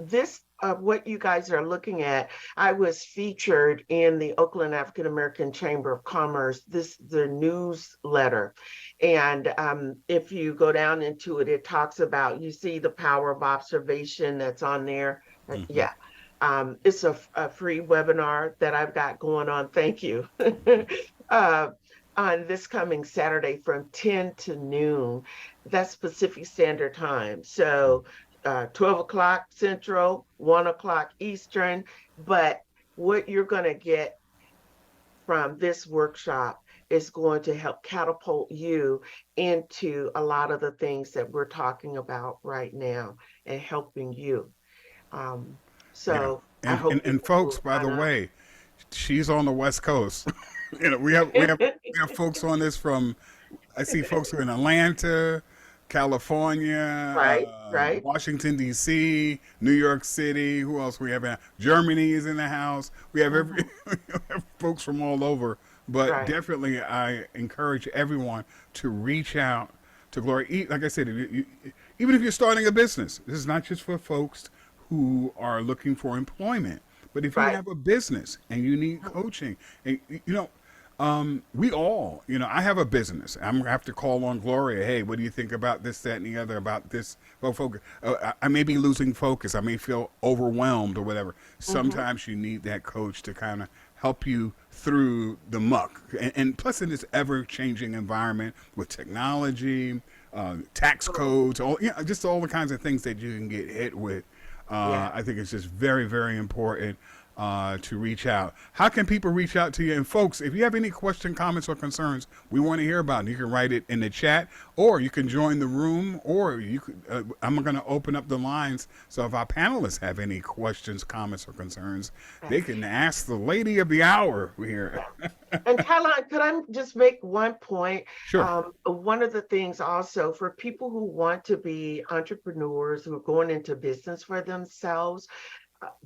this what you guys are looking at, I was featured in the Oakland African American Chamber of Commerce, the newsletter. And if you go down into it, it talks about, you see the power of observation that's on there. Yeah. It's a free webinar that I've got going on. Thank you. On this coming Saturday from 10 to noon. That's Pacific Standard Time. So 12 o'clock Central, 1 o'clock Eastern. But what you're going to get from this workshop is going to help catapult you into a lot of the things that we're talking about right now and helping you. So yeah. I hope and folks, by the way, she's on the West Coast. we have folks on this from, I see folks who are in Atlanta, California, right. Washington D.C., New York City. Who else we have? Germany is in the house. We have we have folks from all over. But definitely, I encourage everyone to reach out to Gloria. Like I said, even if you're starting a business, this is not just for folks who are looking for employment. But if you have a business and you need coaching, and we all, I have a business. I'm gonna have to call on Gloria. Hey, what do you think about this, that, and the other? About this? Well, focus. I may be losing focus. I may feel overwhelmed or whatever. Sometimes you need that coach to kind of help you through the muck. And plus, in this ever-changing environment with technology, tax codes, just all the kinds of things that you can get hit with. I think it's just very, very important to reach out. How can people reach out to you? And folks, if you have any question, comments, or concerns, we want to hear about it. You can write it in the chat, or you can join the room, or you could. I'm going to open up the lines. So if our panelists have any questions, comments, or concerns, they can ask the lady of the hour here. And Tyler, could I just make one point? Sure. One of the things also for people who want to be entrepreneurs who are going into business for themselves,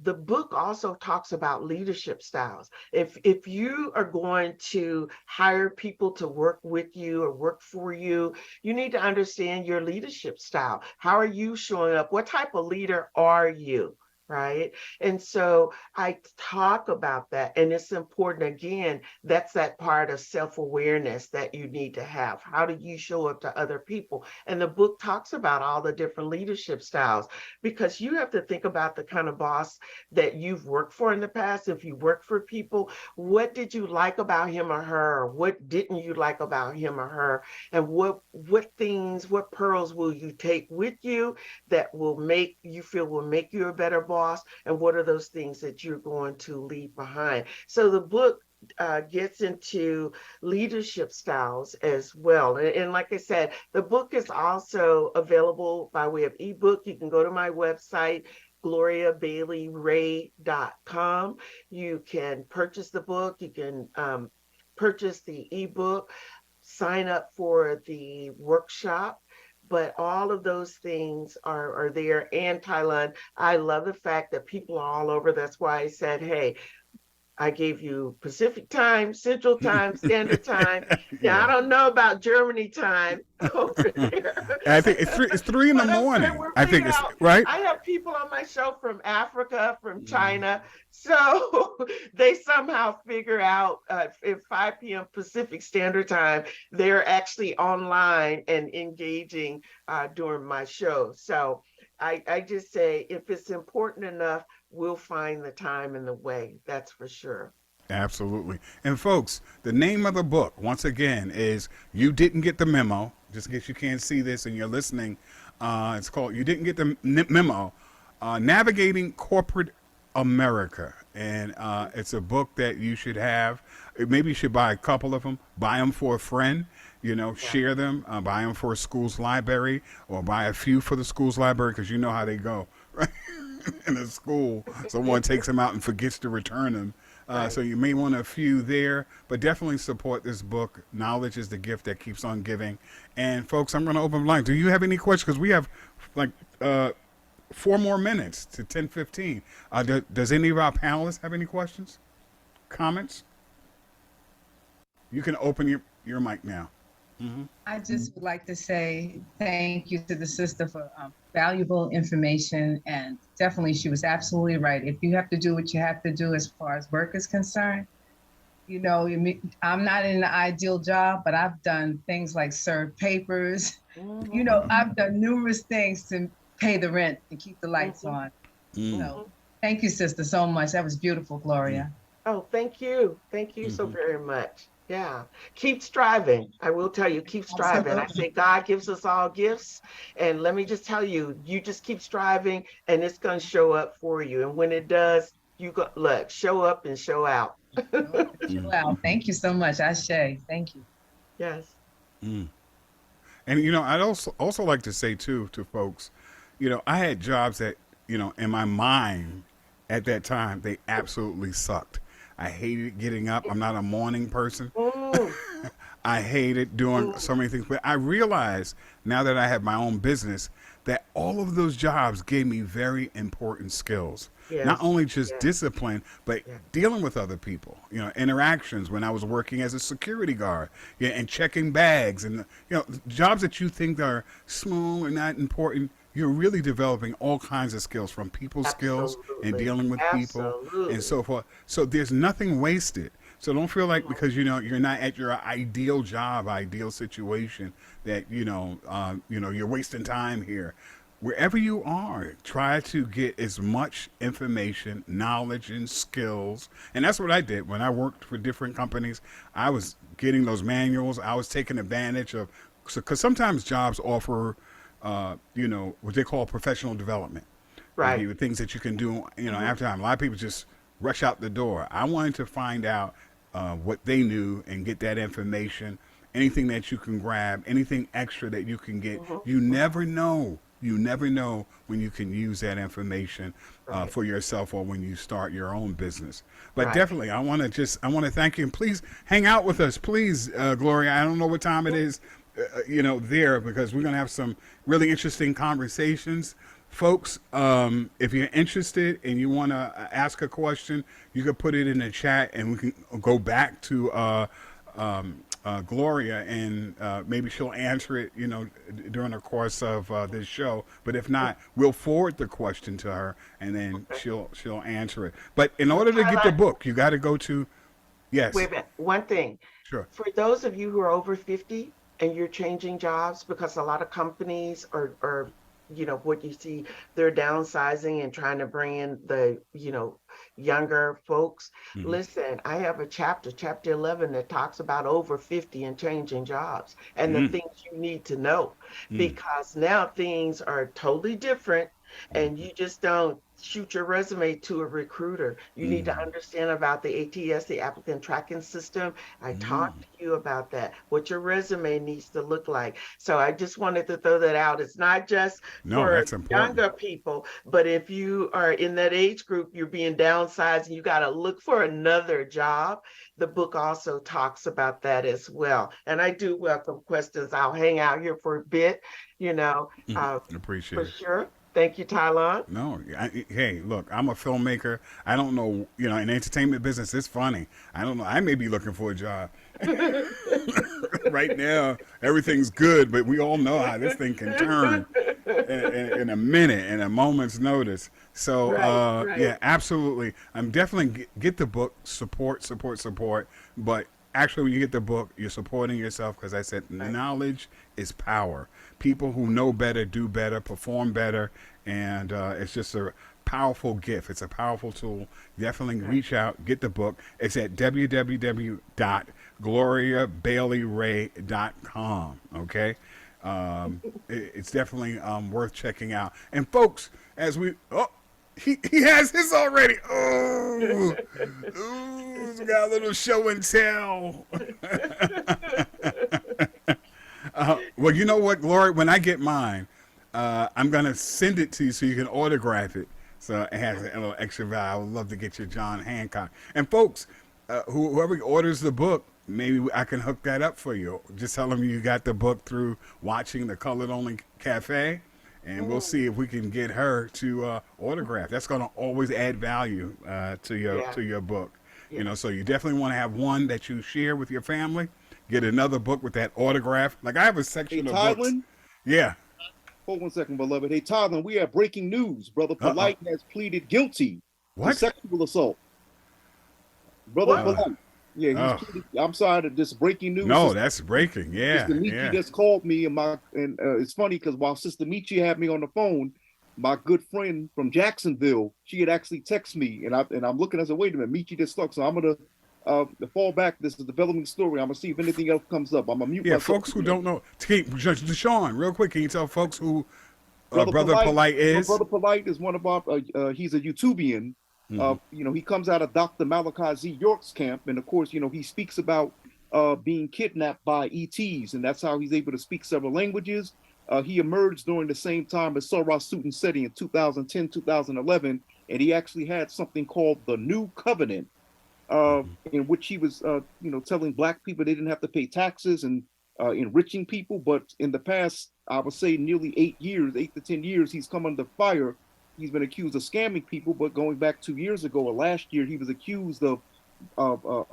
the book also talks about leadership styles. If you are going to hire people to work with you or work for you, you need to understand your leadership style. How are you showing up? What type of leader are you? Right. And so I talk about that. And it's important. Again, that's that part of self-awareness that you need to have. How do you show up to other people? And the book talks about all the different leadership styles, because you have to think about the kind of boss that you've worked for in the past. If you work for people, what did you like about him or her? What didn't you like about him or her? And what pearls will you take with you that will make you a better boss? And what are those things that you're going to leave behind? So the book gets into leadership styles as well. And like I said, the book is also available by way of ebook. You can go to my website, GloriaBailey-Ray.com. You can purchase the book. You can purchase the ebook, sign up for the workshop. But all of those things are there. And Thailand, I love the fact that people are all over. That's why I said, hey, I gave you Pacific time, Central time, Standard time. Yeah, I don't know about Germany time over there. I think it's 3 in the morning. I think it's right. I have people on my show from Africa, from China. So they somehow figure out at 5 p.m. Pacific Standard Time, they're actually online and engaging during my show. So I just say, if it's important enough, we'll find the time and the way. That's for sure. Absolutely. And folks, the name of the book, once again, is You Didn't Get the Memo. Just in case you can't see this and you're listening, it's called You Didn't Get the Memo, Navigating Corporate America. And it's a book that you should have. Maybe you should buy a couple of them. Buy them for a friend. Share them. Buy them for a school's library, or buy a few for the school's library, because you know how they go, right? In a school, someone takes them out and forgets to return them. So you may want a few there, but definitely support this book. Knowledge is the gift that keeps on giving. And folks, I'm going to open the line. Do you have any questions? Because we have 4 more minutes to 10:15. Does any of our panelists have any questions, comments? You can open your mic now. I just would like to say thank you to the sister for valuable information, and definitely she was absolutely right. If you have to do what you have to do as far as work is concerned, you know, I'm not in the ideal job, but I've done things like serve papers. You know, I've done numerous things to pay the rent and keep the lights on. So thank you, sister, so much. That was beautiful, Gloria. Oh, thank you. Thank you so very much. Yeah. Keep striving. I will tell you, keep striving. I say God gives us all gifts. And let me just tell you, you just keep striving and it's going to show up for you. And when it does, you go, look, show up and show out. Wow. Thank you so much, Ashe. Thank you. Yes. And you know, I'd also like to say too to folks, you know, I had jobs that, you know, in my mind at that time, they absolutely sucked. I hated getting up. I'm not a morning person. I hated doing so many things. But I realized now that I have my own business that all of those jobs gave me very important skills. Yes. Not only just discipline, but dealing with other people, you know, interactions when I was working as a security guard, and checking bags and, you know, jobs that you think are small or not important. You're really developing all kinds of skills, from people skills and dealing with people and so forth. So there's nothing wasted. So don't feel like because, you know, you're not at your ideal job, ideal situation that, you know, you're wasting time here. Wherever you are, try to get as much information, knowledge, and skills. And that's what I did when I worked for different companies. I was getting those manuals. I was taking advantage of, because sometimes jobs offer, you know, what they call professional development. Right. With things that you can do, you know, after time. A lot of people just rush out the door. I wanted to find out what they knew and get that information, anything that you can grab, anything extra that you can get. You never know. You never know when you can use that information for yourself or when you start your own business. But definitely, I want to thank you. And please hang out with us, please, Gloria. I don't know what time it is, you know, there, because we're going to have some really interesting conversations. Folks, if you're interested and you want to ask a question, you can put it in the chat and we can go back to Gloria, and maybe she'll answer it, you know, during the course of this show. But if not, we'll forward the question to her, and then she'll answer it. But in order to get the book, you got to go to, yes. Wait a minute. One thing. Sure. For those of you who are over 50 and you're changing jobs, because a lot of companies are you know, what you see, they're downsizing and trying to bring in the, you know, younger folks. Listen, I have a chapter 11, that talks about over 50 and changing jobs and the things you need to know, because now things are totally different, and you just don't shoot your resume to a recruiter. You need to understand about the ATS, the applicant tracking system. I talked to you about that, what your resume needs to look like. So I just wanted to throw that out. It's not just for younger people, but if you are in that age group, you're being downsized and you got to look for another job. The book also talks about that as well. And I do welcome questions. I'll hang out here for a bit, you know, appreciate for it. Sure. Thank you, Tylon. No, hey, look, I'm a filmmaker. I don't know, you know, in the entertainment business, it's funny. I don't know. I may be looking for a job. Right now, everything's good, but we all know how this thing can turn in a minute, in a moment's notice. So, yeah, absolutely. I'm definitely get the book, support. But actually, when you get the book, you're supporting yourself, because I said knowledge is power. People who know better, do better, perform better, and it's just a powerful gift. It's a powerful tool. Definitely reach out, get the book. It's at www.gloriabaileyray.com. Okay, it's definitely worth checking out. And folks, as we he has his already. Oh, he's got a little show and tell. Well, you know what, Gloria? When I get mine, I'm going to send it to you so you can autograph it. So it has a little extra value. I would love to get your John Hancock. And folks, whoever orders the book, maybe I can hook that up for you. Just tell them you got the book through watching the Colored Only Cafe, and we'll see if we can get her to autograph. That's going to always add value to your book. You know, so you definitely want to have one that you share with your family. Get another book with that autograph. Like I have a section of books. Yeah. Hold 1 second, beloved. Hey, Tylen, we have breaking news. Brother Polite has pleaded guilty to sexual assault. Brother Polite. Yeah, I'm sorry, this breaking news. No, that's breaking. Yeah. Sister Michi just called me, and it's funny because while Sister Michi had me on the phone, my good friend from Jacksonville, she had actually texted me, and I'm looking. I said, wait a minute, Michi just stuck. So I'm gonna fall back. This is a developing story. I'm gonna see if anything else comes up. I'm gonna mute myself. Folks who don't know, Deshaun, real quick, can you tell folks who Brother Polite is? Brother Polite is one of our. He's a YouTubian. You know, he comes out of Dr. Malachi Z. York's camp, and of course, you know, he speaks about being kidnapped by ETs, and that's how he's able to speak several languages. He emerged during the same time as Sarah Sutton Seti in 2010, 2011, and he actually had something called the New Covenant, in which he was, you know, telling Black people they didn't have to pay taxes and enriching people. But in the past, I would say nearly 8 to 10 years, he's come under fire. He's been accused of scamming people, but going back 2 years ago or last year, he was accused of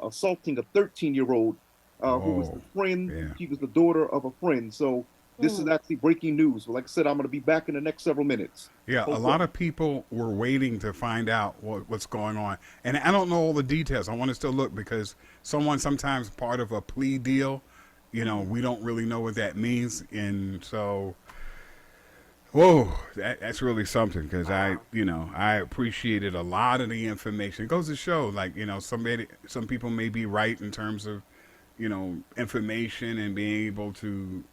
assaulting a 13-year-old who was a friend. Yeah. She was the daughter of a friend. So this is actually breaking news. Like I said, I'm going to be back in the next several minutes. Yeah, a lot of people were waiting to find out what's going on. And I don't know all the details. I want to still look because sometimes part of a plea deal, you know, we don't really know what that means. And so, whoa, that's really something because I appreciated a lot of the information. It goes to show, like, you know, some people may be right in terms of, you know, information and being able to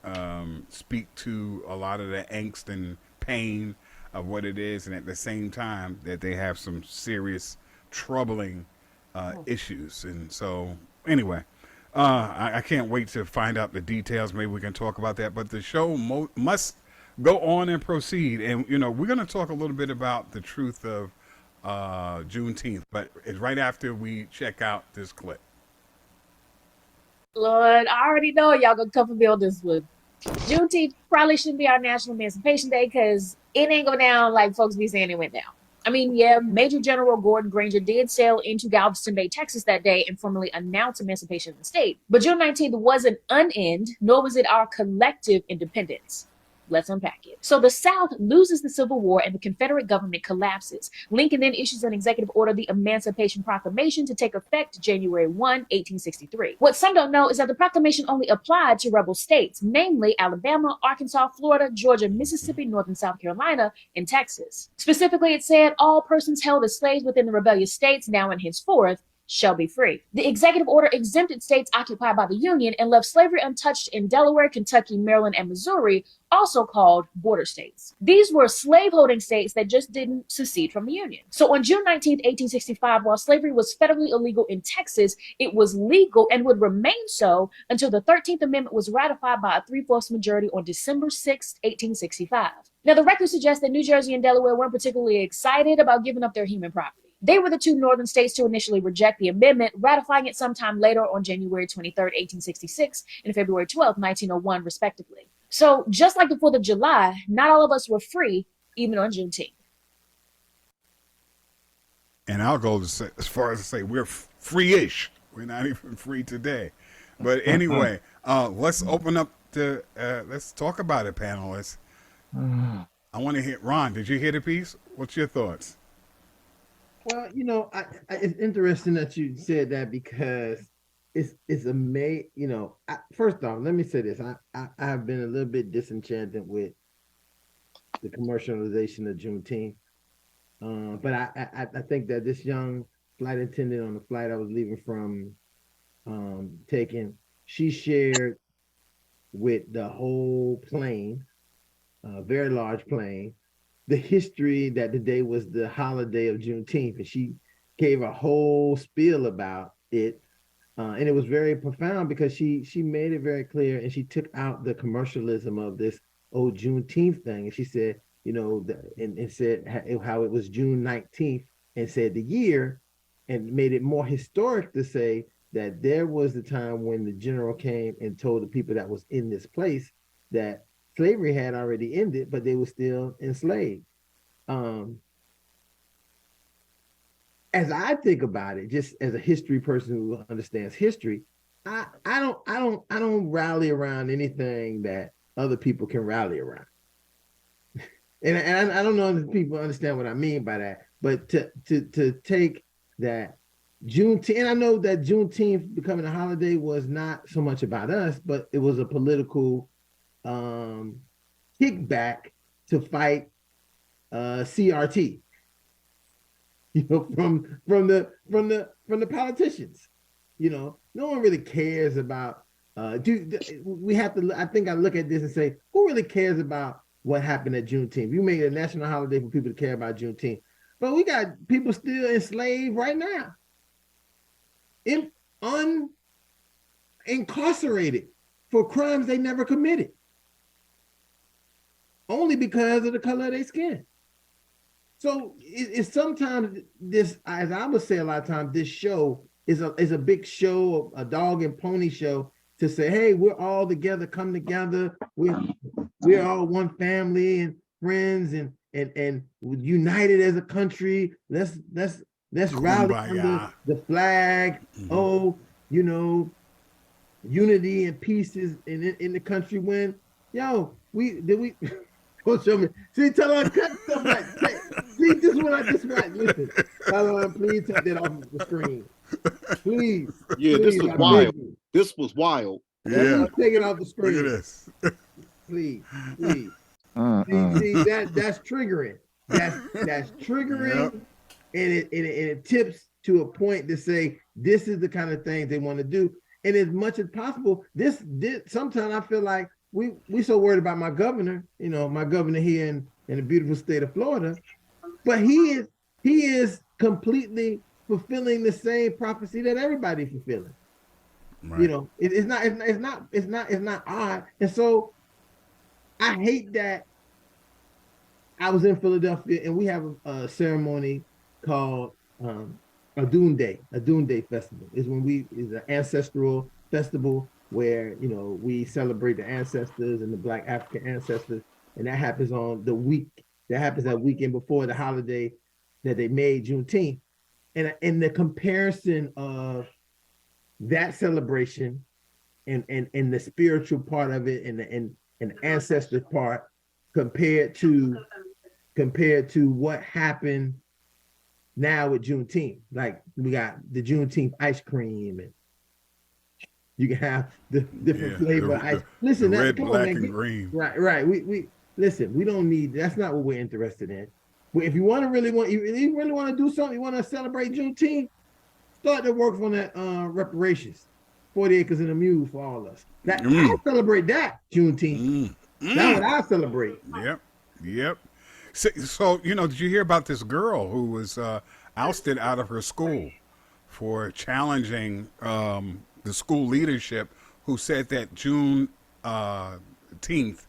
speak to a lot of the angst and pain of what it is, and at the same time that they have some serious troubling issues. And so anyway, I can't wait to find out the details. Maybe we can talk about that, but the show must go on and proceed. And, you know, we're going to talk a little bit about the truth of Juneteenth, but it's right after we check out this clip. Lord, I already know y'all gonna come and build this with Juneteenth. Probably shouldn't be our National Emancipation Day because it ain't going down like folks be saying it went down. I mean, yeah, Major General Gordon Granger did sail into Galveston Bay, Texas that day and formally announce emancipation of the state. But June 19th wasn't an end, nor was it our collective independence. Let's unpack it. So the South loses the Civil War and the Confederate government collapses. Lincoln then issues an executive order, the Emancipation Proclamation, to take effect January 1, 1863. What some don't know is that the proclamation only applied to rebel states, namely Alabama, Arkansas, Florida, Georgia, Mississippi, North and South Carolina, and Texas. Specifically, it said all persons held as slaves within the rebellious states now and henceforth shall be free. The executive order exempted states occupied by the Union and left slavery untouched in Delaware, Kentucky, Maryland, and Missouri, also called border states. These were slaveholding states that just didn't secede from the Union. So on June 19, 1865, while slavery was federally illegal in Texas, it was legal and would remain so until the 13th Amendment was ratified by a 3/4 majority on December 6, 1865. Now, the record suggests that New Jersey and Delaware weren't particularly excited about giving up their human property. They were the two northern states to initially reject the amendment, ratifying it sometime later on January 23rd, 1866 and February 12th, 1901, respectively. So just like the 4th of July, not all of us were free, even on Juneteenth. And I'll go as far as to say we're free-ish. We're not even free today. But anyway, let's open up let's talk about it, panelists. I want to hear, Ron, did you hear the piece? What's your thoughts? Well, you know, it's interesting that you said that because it's amazing. You know, first off, let me say this: I have been a little bit disenchanted with the commercialization of Juneteenth, but I think that this young flight attendant on the flight I was leaving from, she shared with the whole plane, a very large plane, the history that the day was the holiday of Juneteenth, and she gave a whole spiel about it, and it was very profound because she made it very clear, and she took out the commercialism of this old Juneteenth thing, and she said, you know, and said how it was June 19th, and said the year, and made it more historic to say that there was the time when the general came and told the people that was in this place that slavery had already ended, but they were still enslaved. As I think about it, just as a history person who understands history, I don't rally around anything that other people can rally around. And I don't know if people understand what I mean by that, but to take that Juneteenth, and I know that Juneteenth becoming a holiday was not so much about us, but it was a political kickback to fight CRT. From the politicians. No one really cares about. We have to? I think I look at this and say, who really cares about what happened at Juneteenth? You made a national holiday for people to care about Juneteenth, but we got people still enslaved right now, incarcerated for crimes they never committed, only because of the color of their skin. So it's sometimes this, as I would say a lot of times, this show is a big show, a dog and pony show to say, hey, we're all together, come together. We're all one family and friends and united as a country. Let's rally under the flag. Mm-hmm. Oh, unity and peace is in the country when, show me. See, tell her cut stuff like that. See, this is what I just watched. Listen, tell her, please take that off the screen. Please. Yeah, please, this was wild. This was wild. Yeah. Take it off the screen. Look at this. Please. See, that's triggering. That's triggering, yep. and it tips to a point to say this is the kind of things they want to do. And as much as possible, this sometimes I feel like we so worried about my governor, my governor here in the beautiful state of Florida, but he is completely fulfilling the same prophecy that everybody's fulfilling. Right. It's not odd. And so I hate that. I was in Philadelphia and we have a ceremony called a Doom Day festival. Is an ancestral festival where we celebrate the ancestors and the Black African ancestors, and that happens on the week. That happens that weekend before the holiday that they made, Juneteenth. And in the comparison of that celebration and the spiritual part of it and the ancestor part compared to what happened now with Juneteenth. Like we got the Juneteenth ice cream and you can have the different flavor ice. Listen, the red, black, and green. Right. We listen. We don't need. That's not what we're interested in. If you really want to do something, you want to celebrate Juneteenth, start to work on that reparations, 40 acres and a mule for all of us. I celebrate that Juneteenth. That's what I celebrate. Yep. So did you hear about this girl who was ousted out of her school for challenging the school leadership, who said that June 10th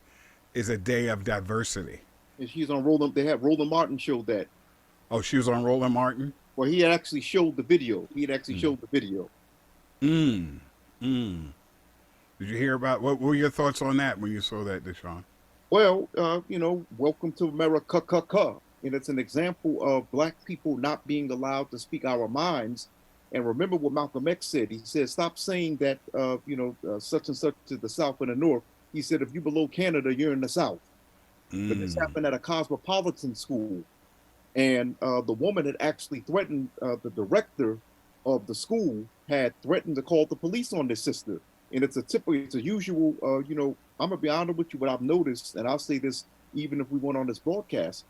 is a day of diversity? And she's on Roland. They have Roland Martin showed that. Oh, she was on Roland Martin? Well, he had actually showed the video. Did you hear about, what were your thoughts on that when you saw that, Deshaun? Well, welcome to America. And it's an example of Black people not being allowed to speak our minds. And remember what Malcolm X said. He said, stop saying that, such and such to the South and the North. He said, if you're below Canada, you're in the South. But this happened at a cosmopolitan school. And the woman had actually threatened, the director of the school had threatened to call the police on this sister. And it's a usual, I'm going to be honest with you, what I've noticed, and I'll say this even if we went on this broadcast,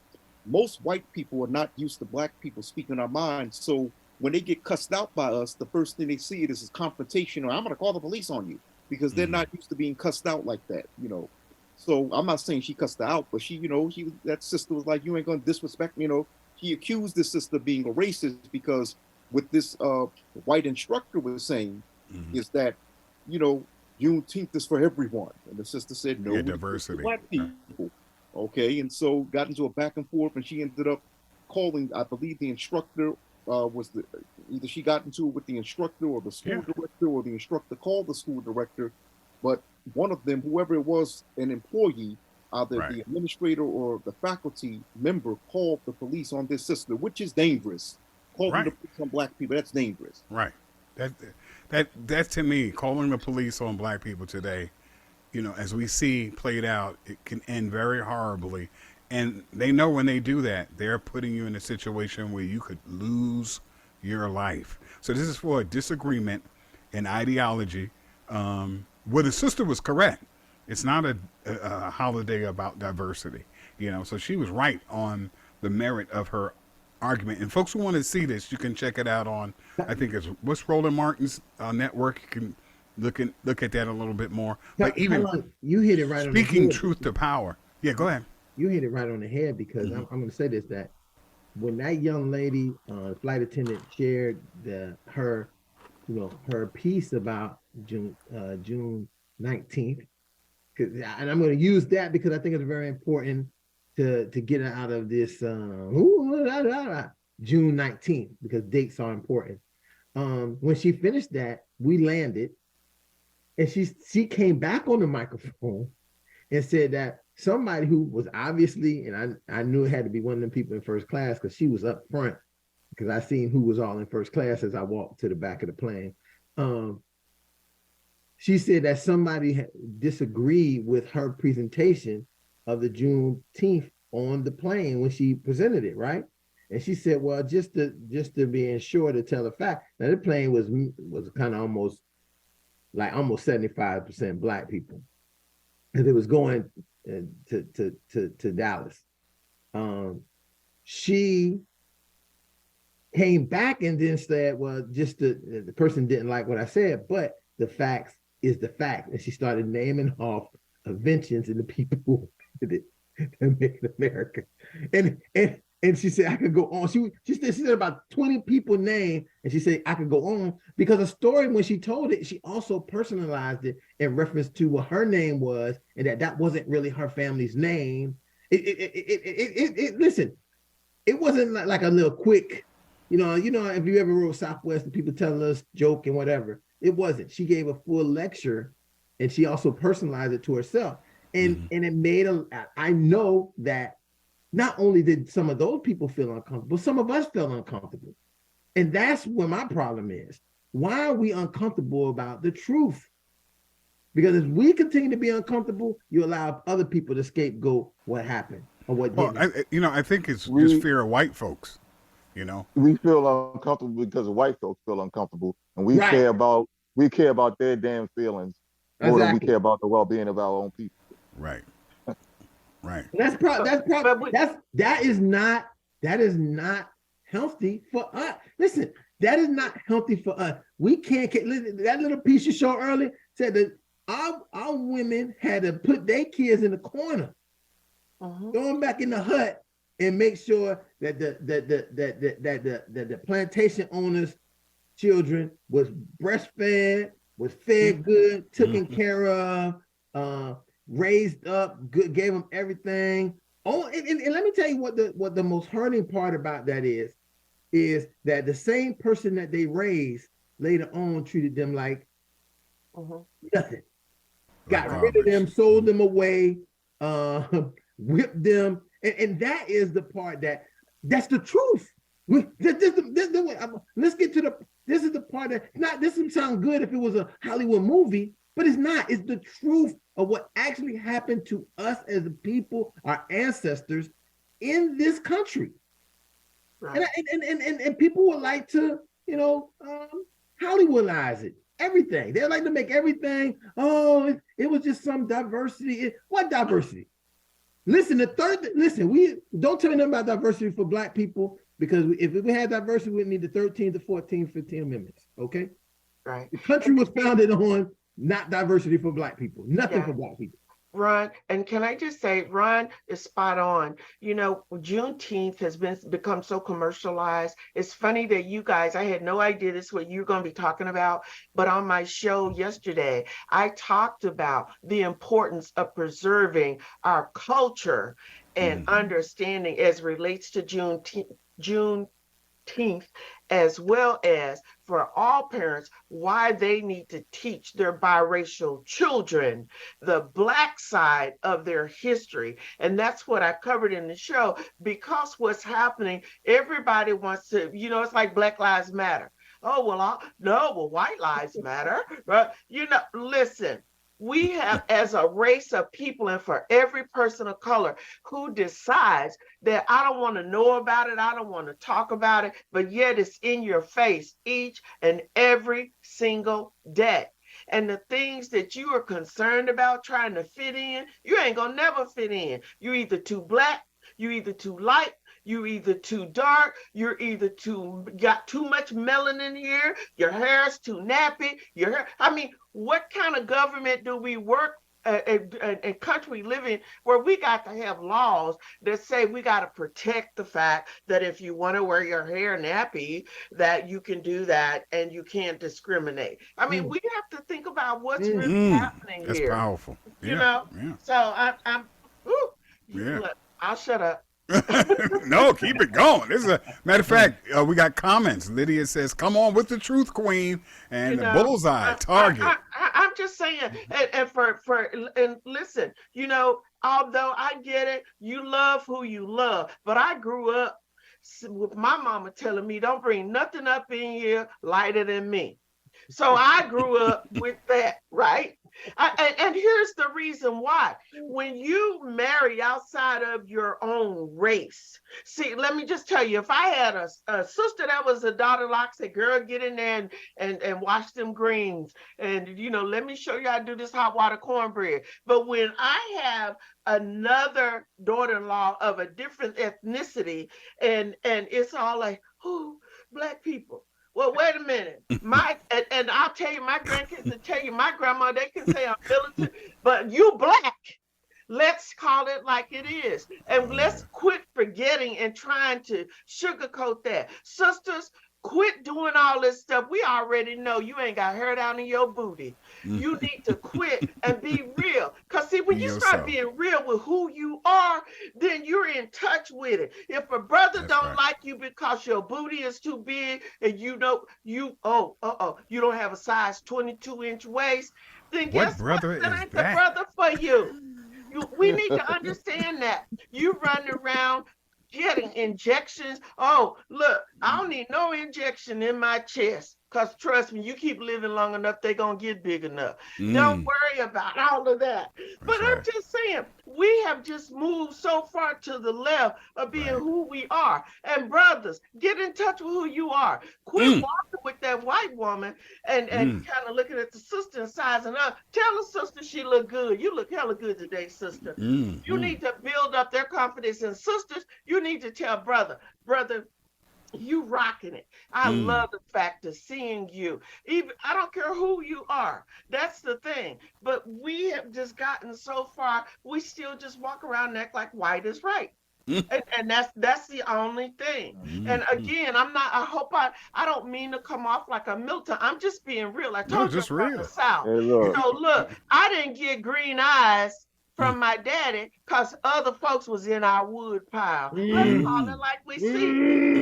most white people are not used to Black people speaking our minds. So when they get cussed out by us, the first thing they see is confrontation, or I'm going to call the police on you, because they're not used to being cussed out like that, So I'm not saying she cussed her out, but that sister was like, you ain't going to disrespect, She accused this sister of being a racist because what this white instructor was saying is that, Juneteenth is for everyone. And the sister said, no, diversity. Black people. Okay, and so got into a back and forth, and she ended up calling, I believe the instructor either she got into it with the instructor or the school director, or the instructor called the school director. But one of them, whoever it was, an employee, either Right. the administrator or the faculty member called the police on this sister, which is dangerous. Calling the Right. police on black people, that's dangerous. Right. That that to me, calling the police on black people today, as we see played out, it can end very horribly. And they know when they do that, they're putting you in a situation where you could lose your life. So this is for a disagreement in ideology, where the sister was correct. It's not a holiday about diversity, So she was right on the merit of her argument. And folks who want to see this, you can check it out on, I think it's what's Roland Martin's network. You can look at that a little bit more. But even you hit it right on the speaking head. truth to power. Yeah, go ahead. You hit it right on the head because I'm going to say this, that when that young lady, flight attendant, shared her piece about June 19th, and I'm going to use that because I think it's very important to get out of this June 19th, because dates are important. When she finished that, we landed, and she came back on the microphone and said that somebody who was obviously, and I knew it had to be one of them people in first class because she was up front, because I seen who was all in first class as I walked to the back of the plane. She said that somebody disagreed with her presentation of the Juneteenth on the plane when she presented it, right? And she said, well, just to be sure to tell the fact, now the plane was kind of almost 75% black people, because it was going to Dallas. She came back and then said, well, just the person didn't like what I said, but the facts is the fact. And she started naming off inventions and the people that made America. And she said I could go on. She said about 20 people named, and she said I could go on because the story, when she told it, she also personalized it in reference to what her name was, and that wasn't really her family's name. Listen, it wasn't like a little quick, if you ever rode Southwest and people telling us joke and whatever. It wasn't. She gave a full lecture, and she also personalized it to herself. And it made I know that not only did some of those people feel uncomfortable, some of us felt uncomfortable. And that's where my problem is. Why are we uncomfortable about the truth? Because if we continue to be uncomfortable, you allow other people to scapegoat what happened or what didn't. I think it's just fear of white folks. We feel uncomfortable because white folks feel uncomfortable, and we care about their damn feelings more than we care about the well-being of our own people. Right. Right. That is not healthy for us. Listen, that is not healthy for us. We can't. That little piece you showed earlier said that our women had to put their kids in the corner, going back in the hut, and make sure that the plantation owners' children was breastfed, was fed good, taken care of, raised up, good, gave them everything. Oh, and let me tell you what the most hurting part about that is that the same person that they raised later on treated them like nothing. Got rid of them, sold them away, whipped them. And that is the part that's the truth. Let's get to this is the part this would sound good if it was a Hollywood movie, but it's not. It's the truth of what actually happened to us as a people, our ancestors in this country. Right. And people would like to, Hollywoodize it. Everything. They like to make everything, it was just some diversity. What diversity? Listen, we don't tell me nothing about diversity for black people, because if we had diversity, we'd need the 13th, the 14th, 15th amendments, okay? Right. The country was founded on not diversity for black people, nothing for black people. Ron, and can I just say, Ron is spot on. Juneteenth has become so commercialized. It's funny that you guys, I had no idea this is what you're going to be talking about, but on my show yesterday, I talked about the importance of preserving our culture and understanding as relates to Juneteenth as well as for all parents, why they need to teach their biracial children the Black side of their history. And that's what I covered in the show, because what's happening, everybody wants to, it's like Black Lives Matter. Oh, well, no, well, white lives matter. But, listen, we have, as a race of people, and for every person of color who decides that I don't want to know about it, I don't want to talk about it, but yet it's in your face each and every single day. And the things that you are concerned about trying to fit in, you ain't gonna never fit in. You're either too Black, you're either too light, you're either too dark, you're either got too much melanin here, your hair's too nappy, what kind of government do we work a country we live in where we got to have laws that say we got to protect the fact that if you want to wear your hair nappy, that you can do that and you can't discriminate. We have to think about what's really happening that's here. That's powerful. Yeah. So I'll shut up. No, keep it going. This is a matter of fact. We got comments. Lydia says, "Come on with the truth, Queen," and the bullseye target. I'm just saying, and listen, although I get it, you love who you love, but I grew up with my mama telling me, "Don't bring nothing up in here lighter than me." So I grew up with that, right? And here's the reason why. When you marry outside of your own race, see, let me just tell you, if I had a sister that was a daughter, like, say, girl, get in there and wash them greens. And, let me show you how to do this hot water cornbread. But when I have another daughter-in-law of a different ethnicity, and it's all like, oh, Black people. Well, wait a minute. And I'll tell you, my grandkids will tell you, my grandma, they can say I'm militant, but you Black. Let's call it like it is. And let's quit forgetting and trying to sugarcoat that. Sisters, quit doing all this stuff. We already know you ain't got hair down in your booty. You need to quit and be real. Because see, when you start being real with who you are, then you're in touch with it. If a brother don't like you because your booty is too big and you don't have a size 22-inch waist, then guess what? That ain't the brother for you. We need to understand that. You run around getting injections. Oh, look, I don't need no injection in my chest. Because trust me, you keep living long enough, they're going to get big enough. Don't worry about all of that. But I'm just saying, we have just moved so far to the left of being who we are. And brothers, get in touch with who you are. Quit walking with that white woman and kind of looking at the sister and sizing up. Tell the sister she look good. You look hella good today, sister. You need to build up their confidence. And sisters, you need to tell brother, you rocking it. I love the fact of seeing you. Even I don't care who you are. That's the thing. But we have just gotten so far, we still just walk around and act like white is right. And that's the only thing. And again, I hope I don't mean to come off like a militant. I'm just being real. I told you from the South. Hey, look, I didn't get green eyes from my daddy because other folks was in our wood pile. Let's call it like we see.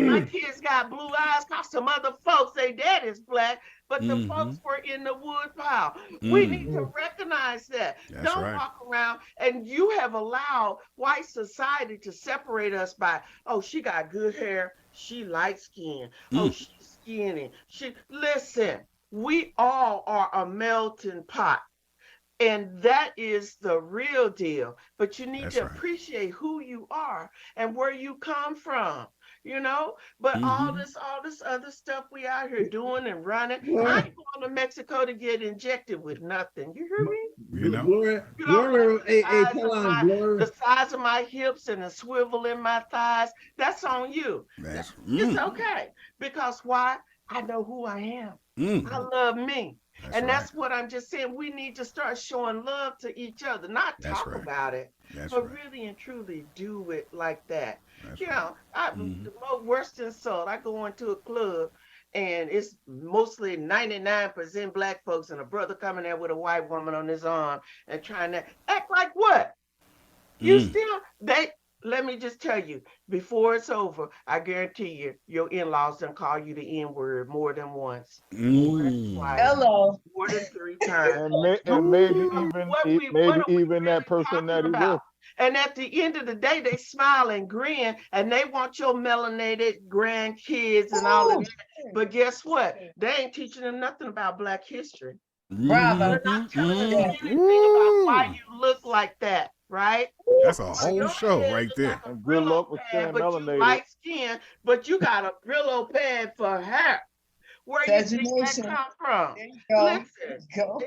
My kids got blue eyes because some other folks, their daddy's Black, but the folks were in the wood pile. We need to recognize that. Don't walk around, and you have allowed white society to separate us by, oh, she got good hair, she light skinned, oh, she's skinny. Listen, we all are a melting pot. And that is the real deal. But you need to appreciate who you are and where you come from, But all this other stuff we out here doing and running, I ain't going to Mexico to get injected with nothing. You hear me? The size of my hips and the swivel in my thighs, that's on you. It's okay. Because why? I know who I am. I love me. That's what I'm just saying. We need to start showing love to each other, not talk about it, but really and truly do it like that. The worst insult, I go into a club and it's mostly 99% Black folks and a brother coming there with a white woman on his arm and trying to act like what? You still, let me just tell you, before it's over, I guarantee you, your in-laws done call you the N-word more than once, more than twice, Hello. more than 3 times. And maybe even What are we that really person that talking he about? with. And at the end of the day, they smile and grin, and they want your melanated grandkids and all of that. But guess what? They ain't teaching them nothing about Black history. Bravo. They're not telling them anything about why you look like that, right? That's a whole show right there. And good luck with staying But you melanated. light skin, but you got a Brillo pad for hair. Where you think that come from? There you go. Listen, Go.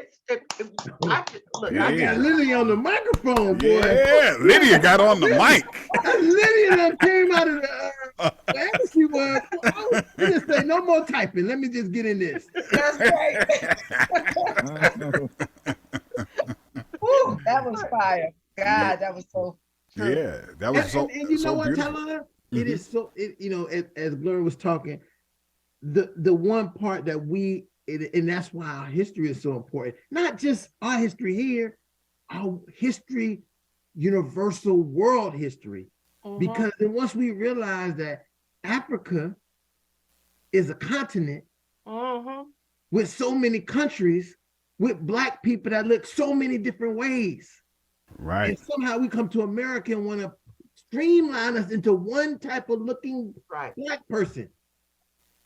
I just, look, Yeah. I got Lily on the microphone, boy. Yeah, Lydia got on the mic. Lydia done came out of the embassy word. I just say no more typing. Let me just get in this. That's right. Woo, that was fire. God, that was so true. Yeah, that was And you know so what, beautiful. Talana? It is so. You know, as Gloria was talking, the one part that and that's why our history is so important. Not just our history here, our history, universal world history. Because then once we realize that Africa is a continent with so many countries, with Black people that look so many different ways. Right. And somehow we come to America and want to streamline us into one type of looking Black person.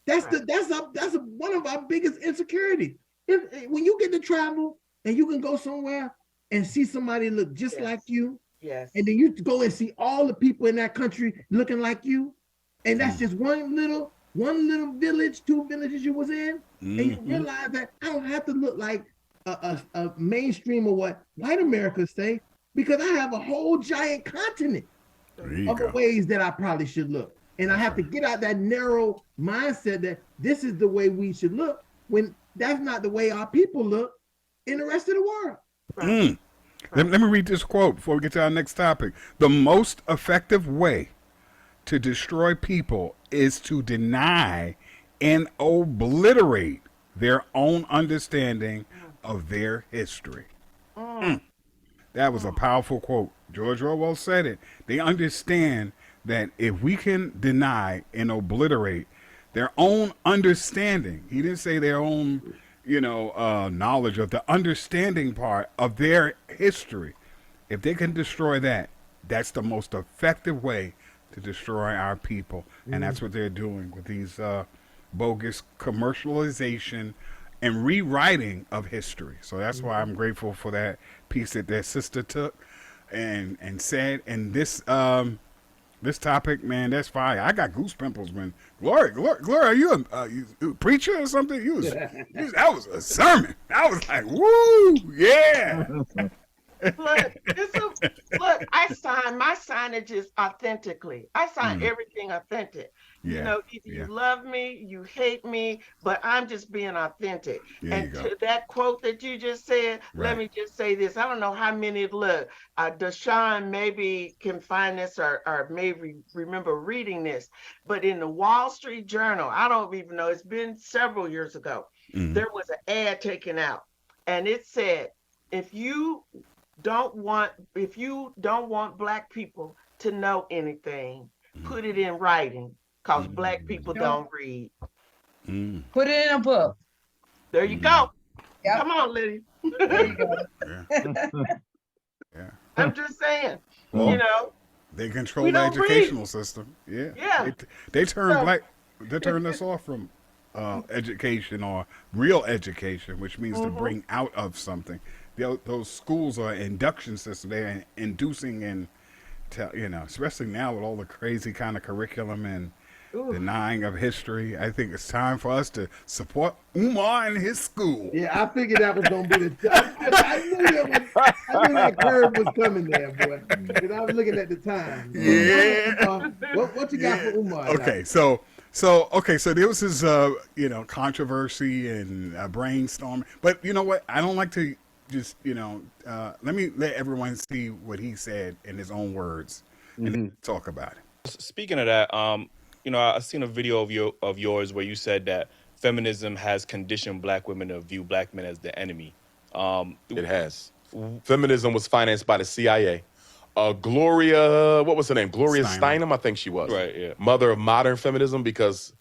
That's one of our biggest insecurities. When you get to travel and you can go somewhere and see somebody look just like you, and then you go and see all the people in that country looking like you, and that's just one little village, 2 villages you was in, and you realize that I don't have to look like a mainstream of what white America say, because I have a whole giant continent of ways that I probably should look. And I have to get out that narrow mindset that this is the way we should look, when that's not the way our people look in the rest of the world. Let me read this quote before we get to our next topic. The most effective way to destroy people is to deny and obliterate their own understanding of their history. That was a powerful quote. George Orwell said it. They understand that if we can deny and obliterate their own understanding, he didn't say their own, knowledge of the understanding part of their history. If they can destroy that, that's the most effective way to destroy our people. And that's what they're doing with these bogus commercialization and rewriting of history. So that's why I'm grateful for that piece that their sister took and said. And this topic, man, that's fire. I got goose pimples when Gloria, are you a preacher or something? That was a sermon. I was like, woo, yeah. Look, I sign my signages authentically. I sign everything authentic. Yeah. Either you love me, you hate me, but I'm just being authentic. And to that quote that you just said, let me just say this. I don't know how many Deshaun maybe can find this or maybe remember reading this, but in the Wall Street Journal, I don't even know, it's been several years ago, there was an ad taken out, and it said, if you don't want Black people to know anything, put it in writing, because Black people don't read. Put it in a book. There you go. Yep. Come on, Lydia. There you go. I'm just saying, they control the educational system. Yeah. They turn us off from education or real education, which means to bring out of something. Those schools are induction systems. They're inducing and, especially now with all the crazy kind of curriculum and denying of history. I think it's time for us to support Umar and his school. Yeah, I figured that was going to be the time. I knew that curve was coming there, boy. Because I was looking at the time. Yeah. What you got for Umar? Okay, so there was this, controversy and brainstorming. But you know what? I don't like to just, let me let everyone see what he said in his own words and then talk about it. Speaking of that, I've seen a video of yours where you said that feminism has conditioned Black women to view Black men as the enemy. It has. Feminism was financed by the CIA. Gloria, what was her name? Gloria Steinem, I think she was. Right, yeah. Mother of modern feminism, because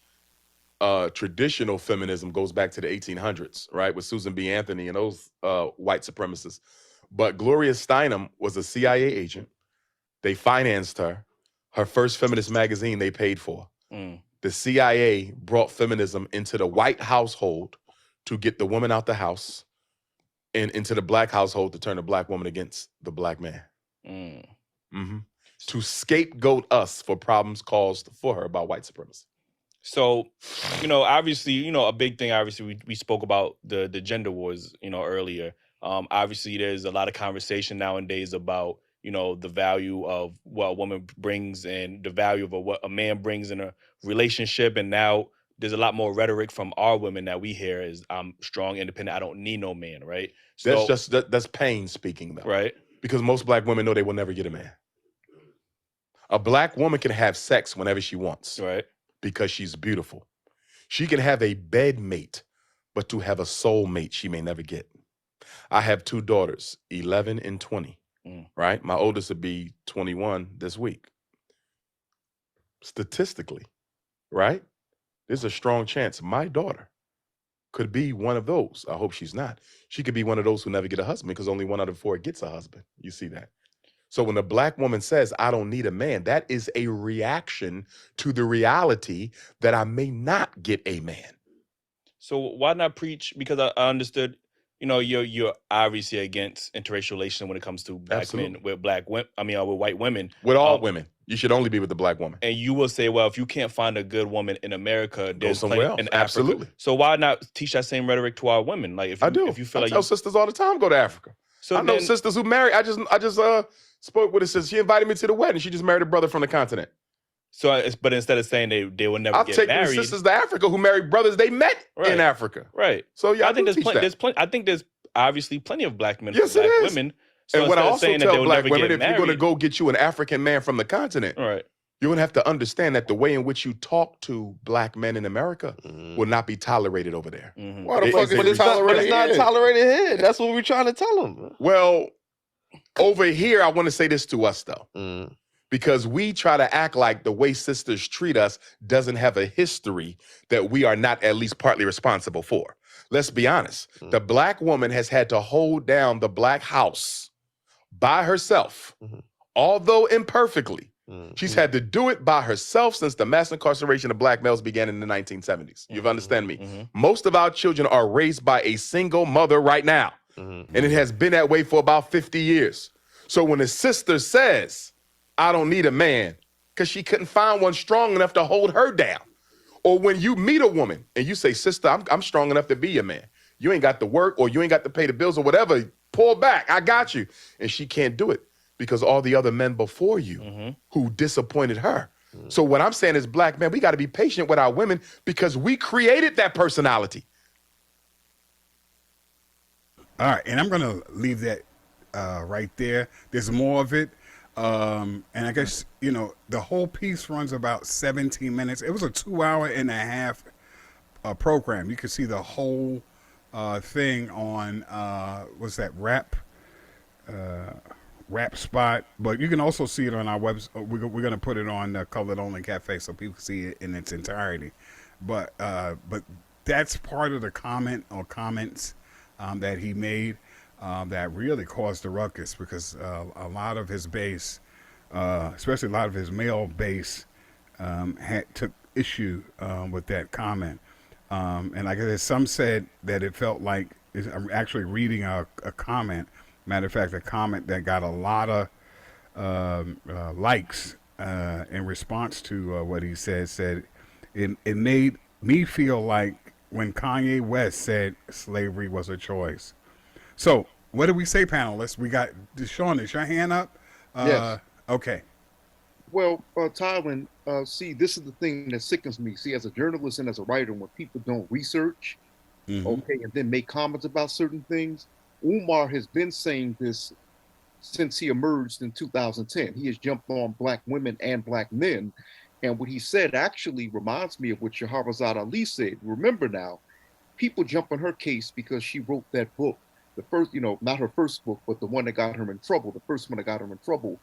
traditional feminism goes back to the 1800s, right? With Susan B. Anthony and those white supremacists. But Gloria Steinem was a CIA agent. They financed her. Her first feminist magazine they paid for. The CIA brought feminism into the white household to get the woman out the house, and into the black household to turn the black woman against the black man. To scapegoat us for problems caused for her by white supremacy. So, obviously, a big thing, obviously, we spoke about the gender wars, earlier. Obviously, there's a lot of conversation nowadays about, the value of what a woman brings and the value of what a man brings in a relationship. And now there's a lot more rhetoric from our women that we hear is, I'm strong, independent, I don't need no man, right? So, that's pain speaking, though. Right. Because most black women know they will never get a man. A black woman can have sex whenever she wants. Right. Because she's beautiful. She can have a bed mate, but to have a soul mate, she may never get. I have 2 daughters, 11 and 20, right? My oldest will be 21 this week. Statistically, right? There's a strong chance my daughter could be one of those. I hope she's not. She could be one of those who never get a husband because only 1 out of 4 gets a husband. You see that? So when a black woman says, I don't need a man, that is a reaction to the reality that I may not get a man. So why not preach? Because I understood, you're obviously against interracial relations when it comes to black men with with white women. With all women. You should only be with the black woman. And you will say, well, if you can't find a good woman in America, there's somewhere else. In Africa. Absolutely. So why not teach that same rhetoric to our women? Like if you feel I like tell sisters all the time, go to Africa. So I know sisters who marry. I just spoke with her sister. She invited me to the wedding. She just married a brother from the continent. So, but instead of saying they will never get married, I've taken sisters to Africa who married brothers they met in Africa. Right. So yeah, I think there's plenty. I think there's obviously plenty of black men, yes, black women. So and what I also tell black women, if married, you're going to go get you an African man from the continent, right, you're going to have to understand that the way in which you talk to black men in America will not be tolerated over there. Why the fuck is it tolerated? It's not tolerated here. That's what we're trying to tell them. Well, over here, I want to say this to us, though. Because we try to act like the way sisters treat us doesn't have a history that we are not at least partly responsible for. Let's be honest. The black woman has had to hold down the black house by herself, although imperfectly. She's had to do it by herself since the mass incarceration of black males began in the 1970s. You understand me? Most of our children are raised by a single mother right now. And it has been that way for about 50 years. So when a sister says, I don't need a man, because she couldn't find one strong enough to hold her down. Or when you meet a woman and you say, sister, I'm strong enough to be your man. You ain't got to work or you ain't got to pay the bills or whatever. Pull back. I got you. And she can't do it because all the other men before you who disappointed her. So what I'm saying is, black men, we got to be patient with our women because we created that personality. All right. And I'm going to leave that right there. There's more of it. And I guess, the whole piece runs about 17 minutes. It was a 2.5 hour program. You could see the whole thing on, what's that, Rap Spot. But you can also see it on our website. We're going to put it on the Colored Only Cafe so people can see it in its entirety. But that's part of the comments that he made. That really caused a ruckus because a lot of his base, especially a lot of his male base, took issue with that comment. And like I said, some said that it felt like, I'm actually reading a comment, matter of fact, a comment that got a lot of likes in response to what he said it made me feel like when Kanye West said slavery was a choice. So, what did we say, panelists? We got Deshaun. Is your hand up? Yes. Okay. Well, Tylen, see, this is the thing that sickens me. See, as a journalist and as a writer, when people don't research, okay, and then make comments about certain things, Umar has been saying this since he emerged in 2010. He has jumped on black women and black men. And what he said actually reminds me of what Shahrazad Ali said. Remember now, people jump on her case because she wrote that book. The first, not her first book, but the one that got her in trouble, the first one that got her in trouble,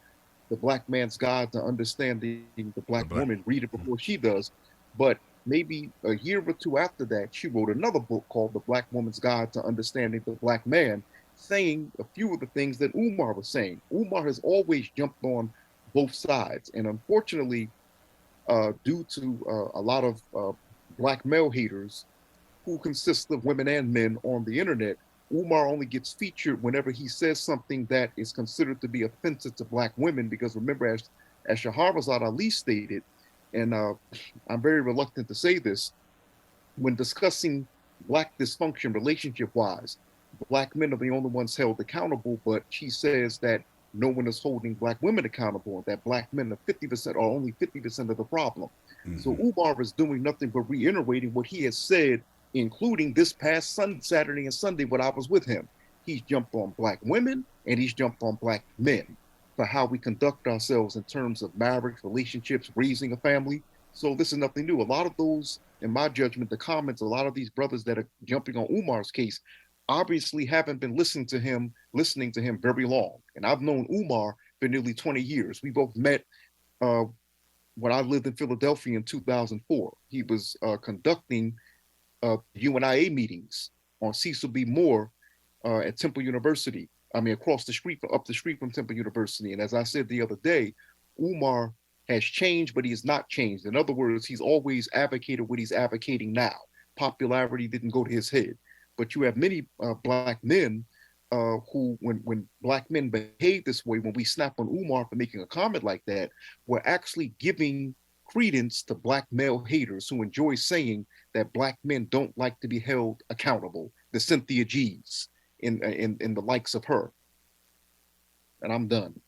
The Black Man's Guide to Understanding the Black Woman, read it before she does. But maybe a year or two after that, she wrote another book called The Black Woman's Guide to Understanding the Black Man, saying a few of the things that Umar was saying. Umar has always jumped on both sides. And unfortunately, due to a lot of Black male haters who consist of women and men on the internet, Umar only gets featured whenever he says something that is considered to be offensive to Black women, because remember, as Shahrazad Ali stated, and I'm very reluctant to say this, when discussing Black dysfunction relationship-wise, Black men are the only ones held accountable, but she says that no one is holding Black women accountable, and that Black men are 50% or only 50% of the problem. So Umar is doing nothing but reiterating what he has said, including this past Saturday and Sunday when I was with him. He's jumped on Black women and he's jumped on Black men for how we conduct ourselves in terms of marriage, relationships, raising a family. So this is nothing new. A lot of those, in my judgment, the comments, a lot of these brothers that are jumping on Umar's case obviously haven't been listening to him very long. And I've known Umar for nearly 20 years. We both met when I lived in Philadelphia in 2004. He was conducting UNIA meetings on Cecil B. Moore at Temple University. I mean, up the street from Temple University. And as I said the other day, Umar has changed, but he has not changed. In other words, he's always advocated what he's advocating now. Popularity didn't go to his head. But you have many Black men who, when Black men behave this way, when we snap on Umar for making a comment like that, we're actually giving credence to Black male haters who enjoy saying that Black men don't like to be held accountable. The Cynthia G's in the likes of her. And I'm done.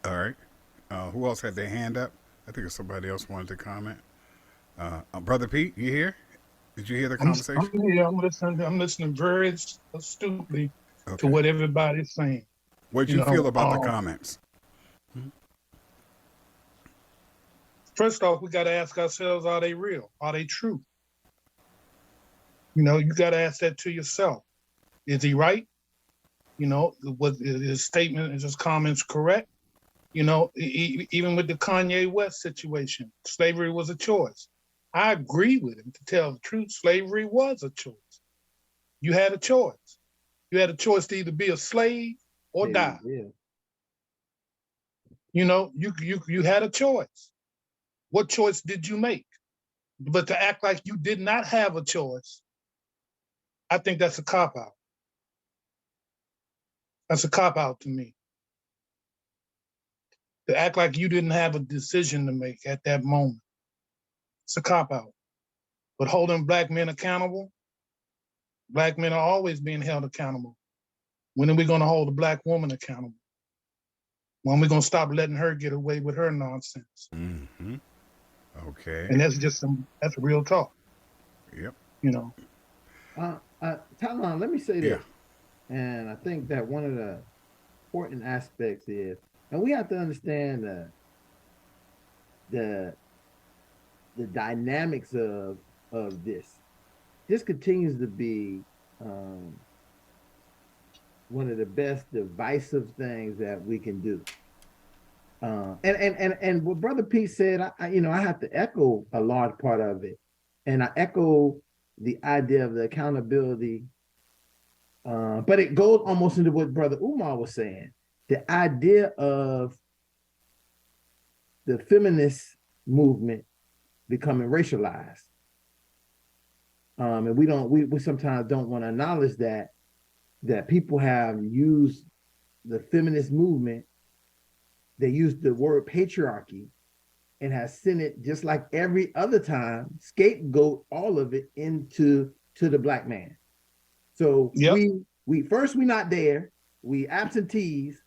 All right. Who else had their hand up? I think somebody else wanted to comment. Brother Pete, you here? Did you hear the conversation? I'm listening very astutely to what everybody's saying. What did you feel about the comments? First off, we got to ask ourselves, are they real? Are they true? You got to ask that to yourself. Is he right? Was his statement and his comments correct? Even with the Kanye West situation, slavery was a choice. I agree with him. To tell the truth, slavery was a choice. You had a choice. You had a choice to either be a slave or die. Yeah. You had a choice. What choice did you make? But to act like you did not have a choice, I think that's a cop-out. That's a cop-out to me. To act like you didn't have a decision to make at that moment. It's a cop-out. But holding Black men accountable, Black men are always being held accountable. When are we going to hold a Black woman accountable? When are we going to stop letting her get away with her nonsense? Mm-hmm. Okay. And that's real talk. Yep. Talon, let me say this. And I think that one of the important aspects is, and we have to understand the dynamics of this. This continues to be one of the best divisive things that we can do. And what Brother Pete said, I have to echo a large part of it. And I echo the idea of the accountability, but it goes almost into what Brother Umar was saying. The idea of the feminist movement becoming racialized. And we sometimes don't want to acknowledge that people have used the feminist movement. They used the word patriarchy and has sent it, just like every other time, scapegoat all of it into the Black man. So we're not there, we absentees,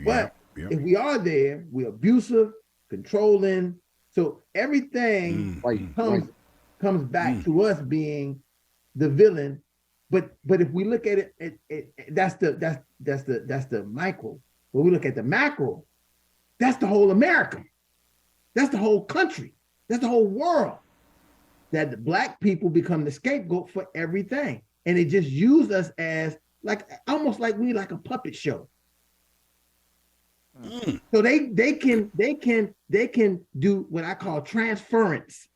but if we are there, we're abusive, controlling. So everything comes back to us being the villain. But if we look at it, that's the micro. When we look at the macro, that's the whole America. That's the whole country. That's the whole world. That the Black people become the scapegoat for everything. And they just use us as almost like we like a puppet show. So they can do what I call transference.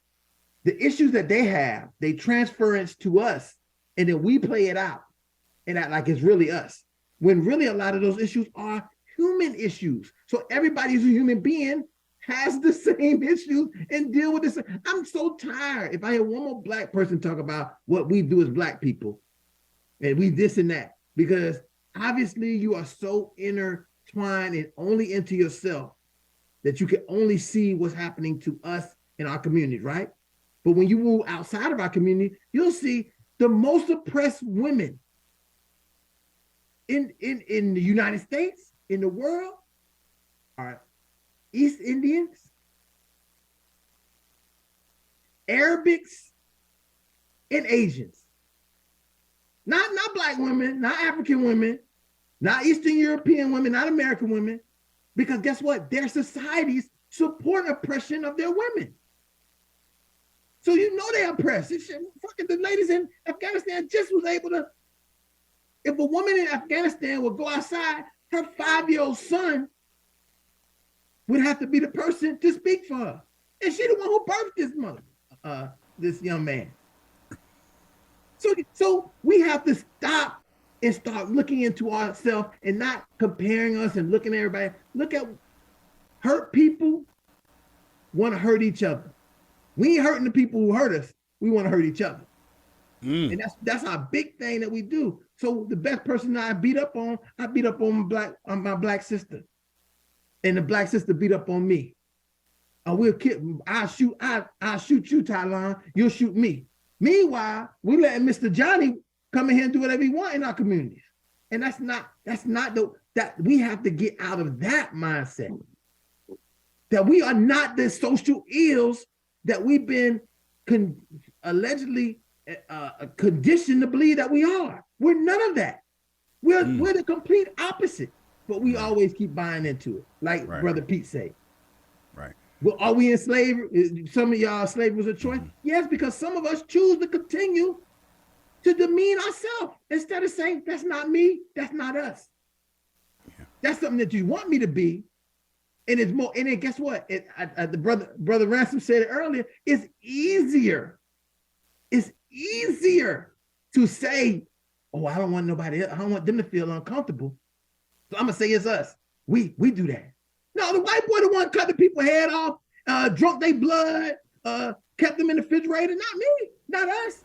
The issues that they have, they transference to us, and then we play it out and act like it's really us. When really a lot of those issues are human issues. So everybody who's a human being has the same issues and deal with this. I'm so tired. If I hear one more Black person talk about what we do as Black people, and we this and that, because obviously you are so intertwined and only into yourself that you can only see what's happening to us in our communities, right? But when you move outside of our community, you'll see the most oppressed women in the United States, in the world, are East Indians, Arabics, and Asians. Not Black women, not African women, not Eastern European women, not American women, because guess what? Their societies support oppression of their women. So you know they're oppressed. Fucking the ladies in Afghanistan just was able to, if a woman in Afghanistan would go outside, her 5-year-old son would have to be the person to speak for her. And she the one who birthed this young man. So we have to stop and start looking into ourselves and not comparing us and looking at everybody. Look at hurt people want to hurt each other. We ain't hurting the people who hurt us. We want to hurt each other. And that's our big thing that we do. So the best person I beat up on my Black sister. And the Black sister beat up on me. I'll shoot you, Tylon. You'll shoot me. Meanwhile, we letting Mr. Johnny come in here and do whatever he want in our communities. And that we have to get out of that mindset. That we are not the social ills that we've been allegedly conditioned to believe that we are. We're none of that. We're the complete opposite, but we always keep buying into it, like Brother Pete said. Right. Well, are we in slavery? Some of y'all, slavery was a choice. Yes, because some of us choose to continue to demean ourselves instead of saying, that's not me, that's not us. Yeah. That's something that you want me to be. And it's more, and then guess what? The brother Ransom said it earlier, it's easier. It's easier to say, oh, I don't want nobody else. I don't want them to feel uncomfortable. So I'm gonna say it's us. We do that. No, the white boy the one cut the people's head off, drunk their blood, kept them in the refrigerator. Not me, not us.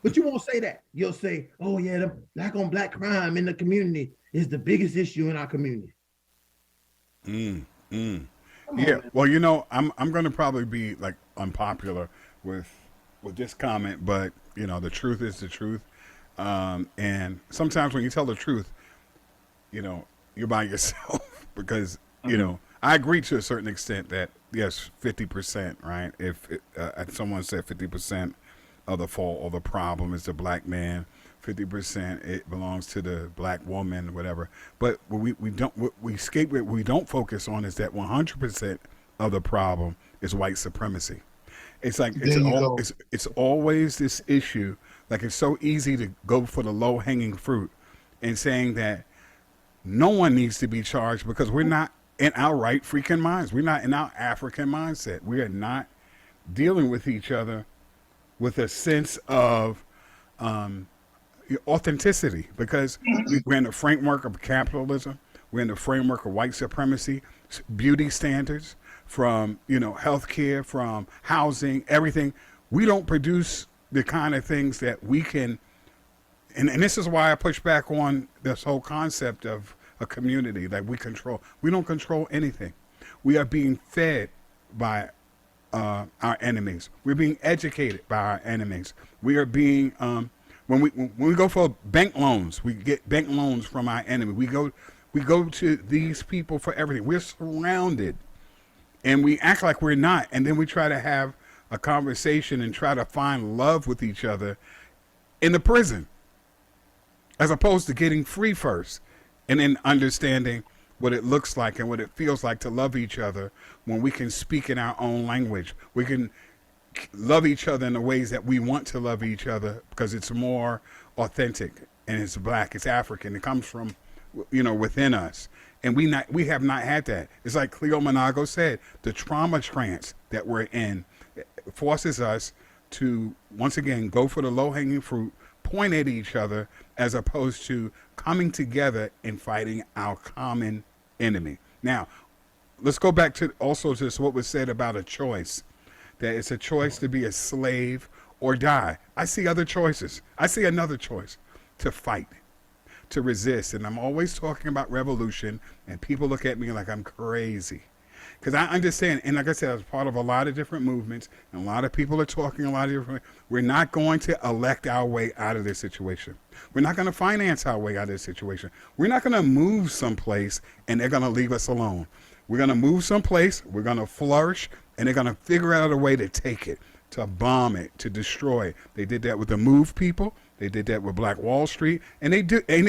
But you won't say that. You'll say, oh yeah, the black on black crime in the community is the biggest issue in our community. Yeah, well, you know, I'm going to probably be like unpopular with this comment, but you know, the truth is the truth. And sometimes when you tell the truth, you know, you're by yourself because, you know, I agree to a certain extent that yes, 50%, right? If someone said 50% of the fault or the problem is the black man, 50% it belongs to the black woman, whatever. But what we don't focus on is that 100% of the problem is white supremacy. It's like it's always this issue. Like it's so easy to go for the low hanging fruit and saying that no one needs to be charged because we're not in our right freaking minds. We're not in our African mindset. We are not dealing with each other with a sense of authenticity because we're in the framework of capitalism. We're in the framework of white supremacy, beauty standards, from, you know, healthcare, from housing, everything. We don't produce the kind of things that we can, and this is why I push back on this whole concept of a community that we control. We don't control anything. We are being fed by our enemies. We're being educated by our enemies. We are being, when we go for bank loans, we get bank loans from our enemy. We go to these people for everything. We're surrounded. And we act like we're not, and then we try to have a conversation and try to find love with each other in the prison, as opposed to getting free first, and then understanding what it looks like and what it feels like to love each other when we can speak in our own language. We can love each other in the ways that we want to love each other because it's more authentic, and it's black, it's African, it comes from, you know, within us. And we have not had that. It's like Cleo Monago said, the trauma trance that we're in forces us to, once again, go for the low-hanging fruit, point at each other, as opposed to coming together and fighting our common enemy. Now, let's go back to also to what was said about a choice, that it's a choice to be a slave or die. I see other choices. I see another choice, to fight, to resist. And I'm always talking about revolution, and people look at me like I'm crazy. Because I understand, and like I said, I was part of a lot of different movements, and a lot of people are talking a lot of different. We're not going to elect our way out of this situation. We're not going to finance our way out of this situation. We're not going to move someplace and they're going to leave us alone. We're going to move someplace, we're going to flourish, and they're going to figure out a way to take it, to bomb it, to destroy it. They did that with the MOVE people. They did that with Black Wall Street, and they're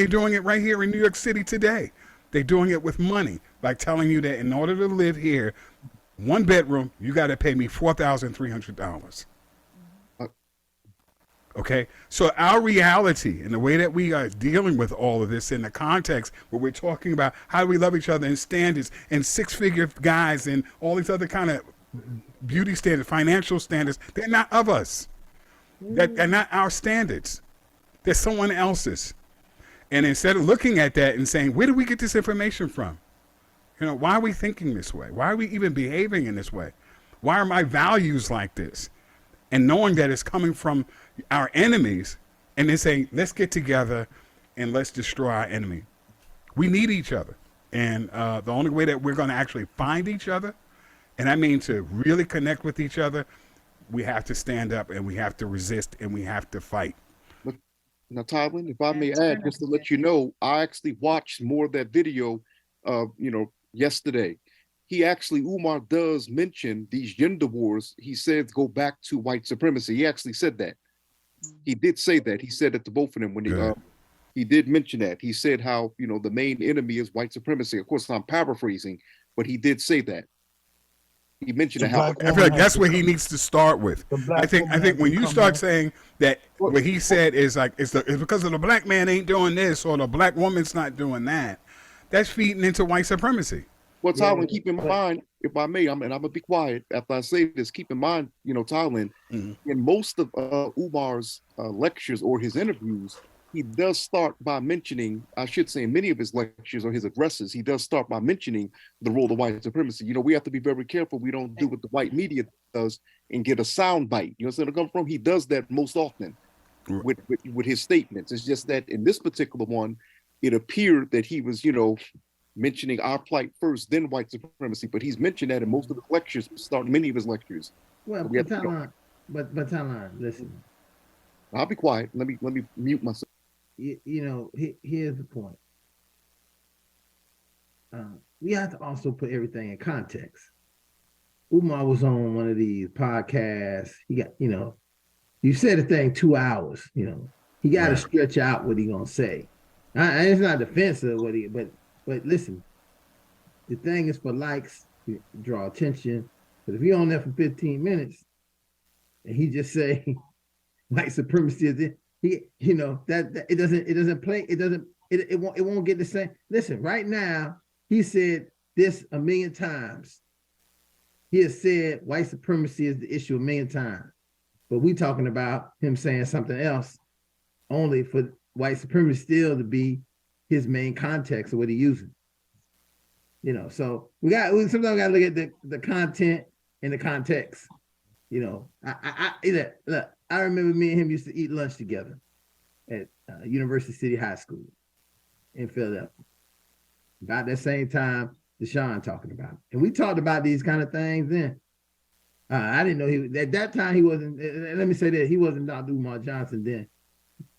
doing it right here in New York City today. They're doing it with money, like telling you that in order to live here, 1 bedroom, you got to pay me $4,300. Okay, so our reality and the way that we are dealing with all of this in the context where we're talking about how do we love each other and standards and 6-figure guys and all these other kind of beauty standards, financial standards, they're not of us. They're not our standards. They're someone else's. And instead of looking at that and saying, where do we get this information from? You know, why are we thinking this way? Why are we even behaving in this way? Why are my values like this? And knowing that it's coming from our enemies, and then saying, let's get together and let's destroy our enemy. We need each other. And the only way that we're going to actually find each other, and I mean to really connect with each other, we have to stand up and we have to resist and we have to fight. Now, Tywin, if I may add, just to let you know, I actually watched more of that video, yesterday. He actually, Umar does mention these gender wars. He said go back to white supremacy. He actually said that. He did say that. He said it to both of them when he did mention that. He said how, the main enemy is white supremacy. Of course, I'm paraphrasing, but he did say that. He mentioned how I feel like that's where he needs to start with. I think when you start saying that what he said is like it's because of the black man ain't doing this or the black woman's not doing that, that's feeding into white supremacy. Well, Tywin, keep in mind, if I may, and I'm gonna be quiet after I say this. Keep in mind, Tywin, in most of Umar's lectures or his interviews, he does start by mentioning, I should say, in many of his lectures or his addresses, he does start by mentioning the role of white supremacy. We have to be very careful we don't do what the white media does and get a sound bite. You know where I'm coming from? He does that most often with his statements. It's just that in this particular one, it appeared that he was, mentioning our plight first, then white supremacy. But he's mentioned that in most of the lectures, many of his lectures. Well, but Talon, listen. I'll be quiet. Let me mute myself. Here's the point. We have to also put everything in context. Umar was on one of these podcasts. He got, you said a thing 2 hours, he got to stretch out what he gonna say. It's not defensive what but listen, the thing is for likes, draw attention. But if you're on there for 15 minutes and he just say white supremacy is it, that it won't get the same. Listen, right now, he said this 1 million times. He has said white supremacy is the issue 1 million times. But we talking about him saying something else only for white supremacy still to be his main context of what he's using. So we sometimes gotta look at the content and the context. I remember me and him used to eat lunch together at University City High School in Philadelphia. About that same time Deshaun talking about it. And we talked about these kind of things then. I didn't know at that time he wasn't, let me say that, he wasn't Dr. Umar Johnson then.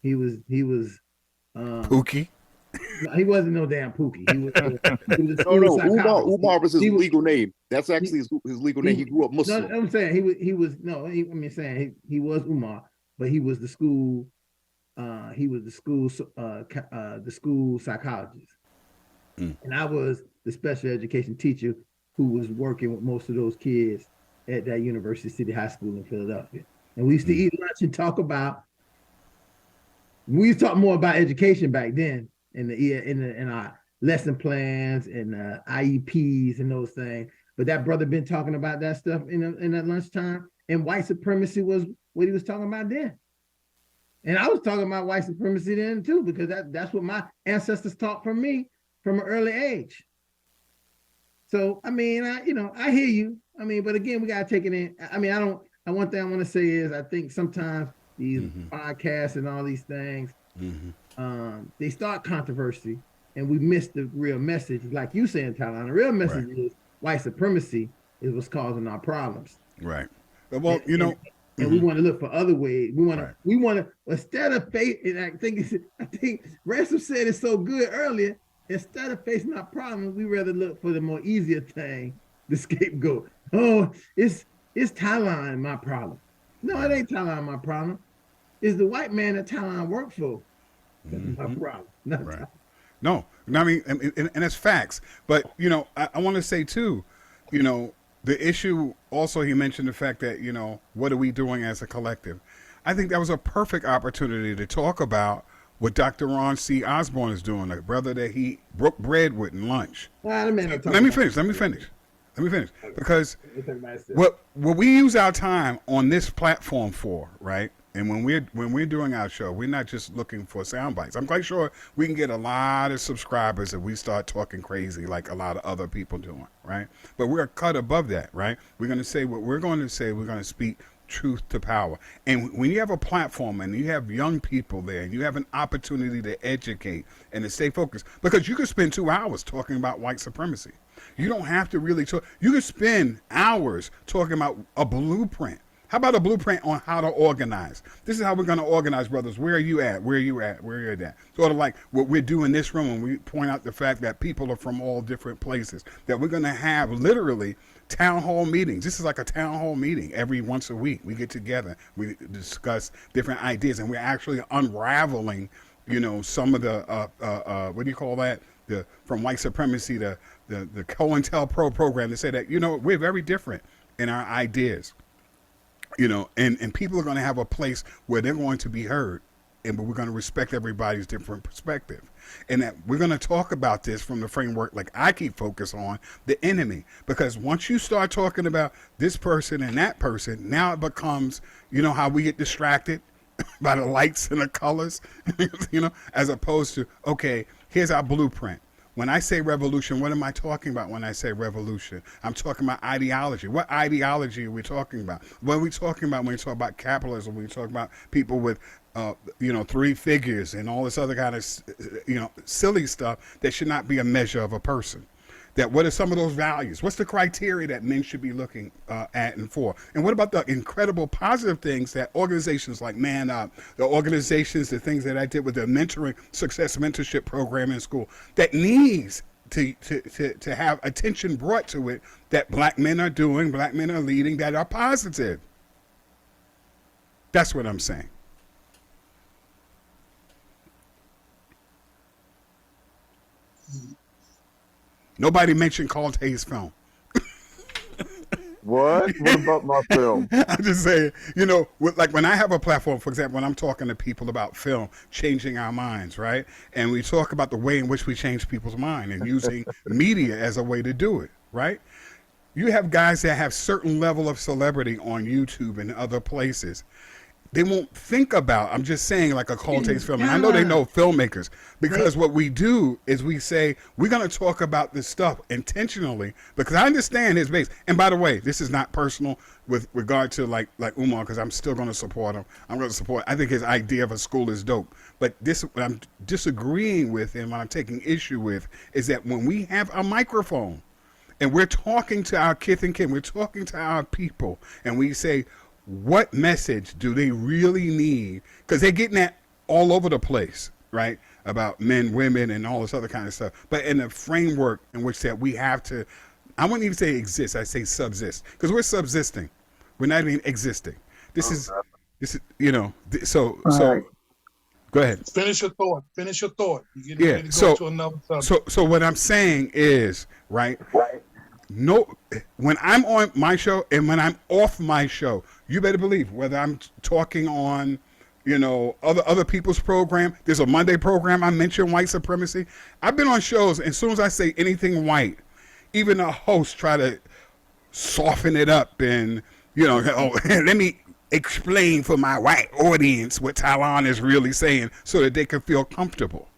He was Pookie. No, he wasn't no damn Pookie. He was Umar was his legal name. That's actually his legal name. He grew up Muslim. No, I'm saying he was Umar, but he was the school psychologist. And I was the special education teacher who was working with most of those kids at that University City High School in Philadelphia. And we used to eat lunch and talk more about education back then in lesson plans and IEPs and those things. But that brother been talking about that stuff in that lunchtime, and white supremacy was what he was talking about then. And I was talking about white supremacy then too, because that's what my ancestors taught from me from an early age. So I mean, I hear you. I mean, but again, we gotta take it in. I mean, one thing I want to say is I think sometimes these podcasts and all these things, they start controversy, and we miss the real message. Like you saying, Tyler, the real message is white supremacy is what's causing our problems. Right. Well, and we want to look for other ways. We want to instead of face. And I think Ransom said it so good earlier. Instead of facing our problems, we rather look for the more easier thing, the scapegoat. Oh, it's Thailand my problem. No, it ain't Thailand my problem. It's the white man that Thailand worked for. That's my problem. Not right. No, I mean, and it's facts. But I want to say too, the issue also, he mentioned the fact that, what are we doing as a collective? I think that was a perfect opportunity to talk about what Dr. Ron C. Osborne is doing, the brother that he broke bread with in lunch. Let me finish. Because what we use our time on this platform for, right? And when we're doing our show, we're not just looking for sound bites. I'm quite sure we can get a lot of subscribers if we start talking crazy like a lot of other people doing, right? But we're cut above that, right? We're going to say what we're going to say. We're going to speak truth to power. And when you have a platform and you have young people there and you have an opportunity to educate and to stay focused, because you could spend 2 hours talking about white supremacy. You don't have to really talk. You could spend hours talking about a blueprint. How about a blueprint on how to organize? This is how we're going to organize, brothers. Where are you at? Where are you at? Where are you at? Sort of like what we do in this room when we point out the fact that people are from all different places, that we're going to have literally town hall meetings. This is like a town hall meeting every once a week. We get together, we discuss different ideas, and we're actually unraveling, some of the, what do you call that? From white supremacy, the COINTELPRO program, to say that, we're very different in our ideas. And people are going to have a place where they're going to be heard, but we're going to respect everybody's different perspective. And that we're going to talk about this from the framework, like I keep focus on the enemy, because once you start talking about this person and that person, now it becomes, how we get distracted by the lights and the colors, as opposed to, okay, here's our blueprint. When I say revolution, what am I talking about when I say revolution? I'm talking about ideology. What ideology are we talking about? What are we talking about when we talk about capitalism? When we talk about people with, 3 figures and all this other kind of, silly stuff that should not be a measure of a person. That what are some of those values? What's the criteria that men should be looking at and for? And what about the incredible positive things that organizations like Man Up, the organizations, the things that I did with the mentoring, success mentorship program in school, that needs to have attention brought to it, that black men are doing, black men are leading, that are positive. That's what I'm saying. Nobody mentioned Carltay's film. What? What about my film? I'm just saying, like when I have a platform, for example, when I'm talking to people about film, changing our minds, right? And we talk about the way in which we change people's mind and using media as a way to do it, right? You have guys that have certain level of celebrity on YouTube and other places. They won't think about, I'm just saying, like a Carltay's film. And I know they know filmmakers, because what we do is we say, we're going to talk about this stuff intentionally, because I understand his base. And by the way, this is not personal with regard to like Umar, because I'm still going to support him. I think his idea of a school is dope. But this, what I'm disagreeing with and what I'm taking issue with is that when we have a microphone and we're talking to our kith and kin, we're talking to our people, and we say, what message do they really need? Because they're getting that all over the place, right? About men, women, and all this other kind of stuff. But in the framework in which that we have to, I wouldn't even say exist, I say subsist. Because we're subsisting. We're not even existing. This is, so right. Go ahead. Finish your thought. You're getting ready to go to another subject. So what I'm saying is, right? No, when I'm on my show and when I'm off my show, you better believe whether I'm talking on you know, other people's program. There's a Monday program I mentioned white supremacy. I've been on shows, and as soon as I say anything white, even the hosts try to soften it up and, you know, oh, let me explain for my white audience what Talon is really saying so that they can feel comfortable.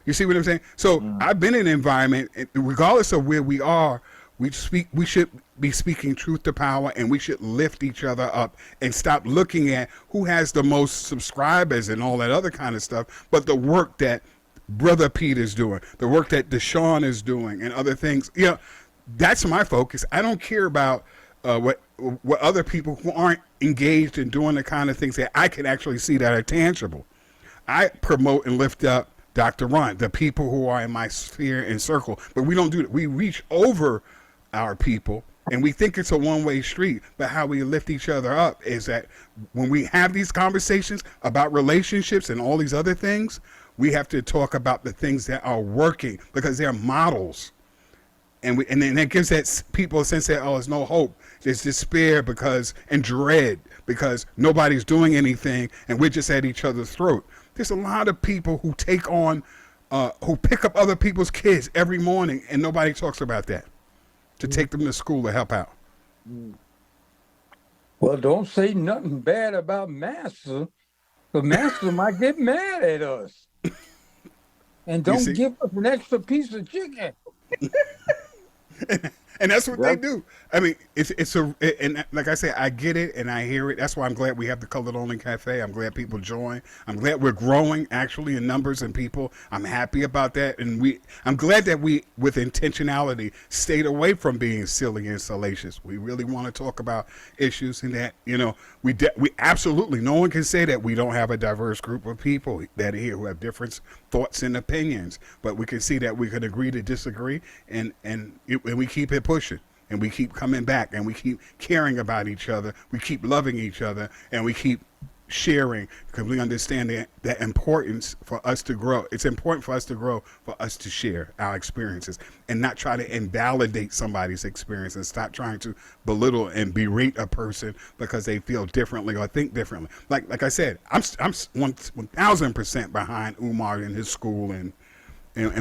You see what I'm saying? So I've been in an environment, regardless of where we are, we should be speaking truth to power, and we should lift each other up and stop looking at who has the most subscribers and all that other kind of stuff, but the work that Brother Pete is doing, the work that Deshaun is doing, and other things. You know, that's my focus. I don't care about what other people who aren't engaged in doing the kind of things that I can actually see that are tangible. I promote and lift up Dr. Ron, the people who are in my sphere and circle, but we don't do that. We reach over our people, and we think it's a one-way street, but how we lift each other up is that when we have these conversations about relationships and all these other things, we have to talk about the things that are working, because they're models. And then that gives that people a sense that, oh, there's no hope. There's despair and dread because nobody's doing anything, and we're just at each other's throat. There's a lot of people who take on, who pick up other people's kids every morning, and nobody talks about that, to take them to school to help out. Well, don't say nothing bad about Master, but Master might get mad at us. And don't give us an extra piece of chicken. And that's what they do. I mean, and like I say, I get it and I hear it. That's why I'm glad we have the Colored Only Cafe. I'm glad people join. I'm glad we're growing actually in numbers and people. I'm happy about that. And I'm glad that we, with intentionality, stayed away from being silly and salacious. We really want to talk about issues, and that, you know, we absolutely, no one can say that we don't have a diverse group of people that are here who have different thoughts and opinions, but we can see that we can agree to disagree, and we keep it pushing, and we keep coming back, and we keep caring about each other, we keep loving each other, and we keep sharing, because we understand the importance for us to grow. It's important for us to grow, for us to share our experiences and not try to invalidate somebody's experience, and stop trying to belittle and berate a person because they feel differently or think differently. Like I said, I'm 1,000% behind Umar in his school and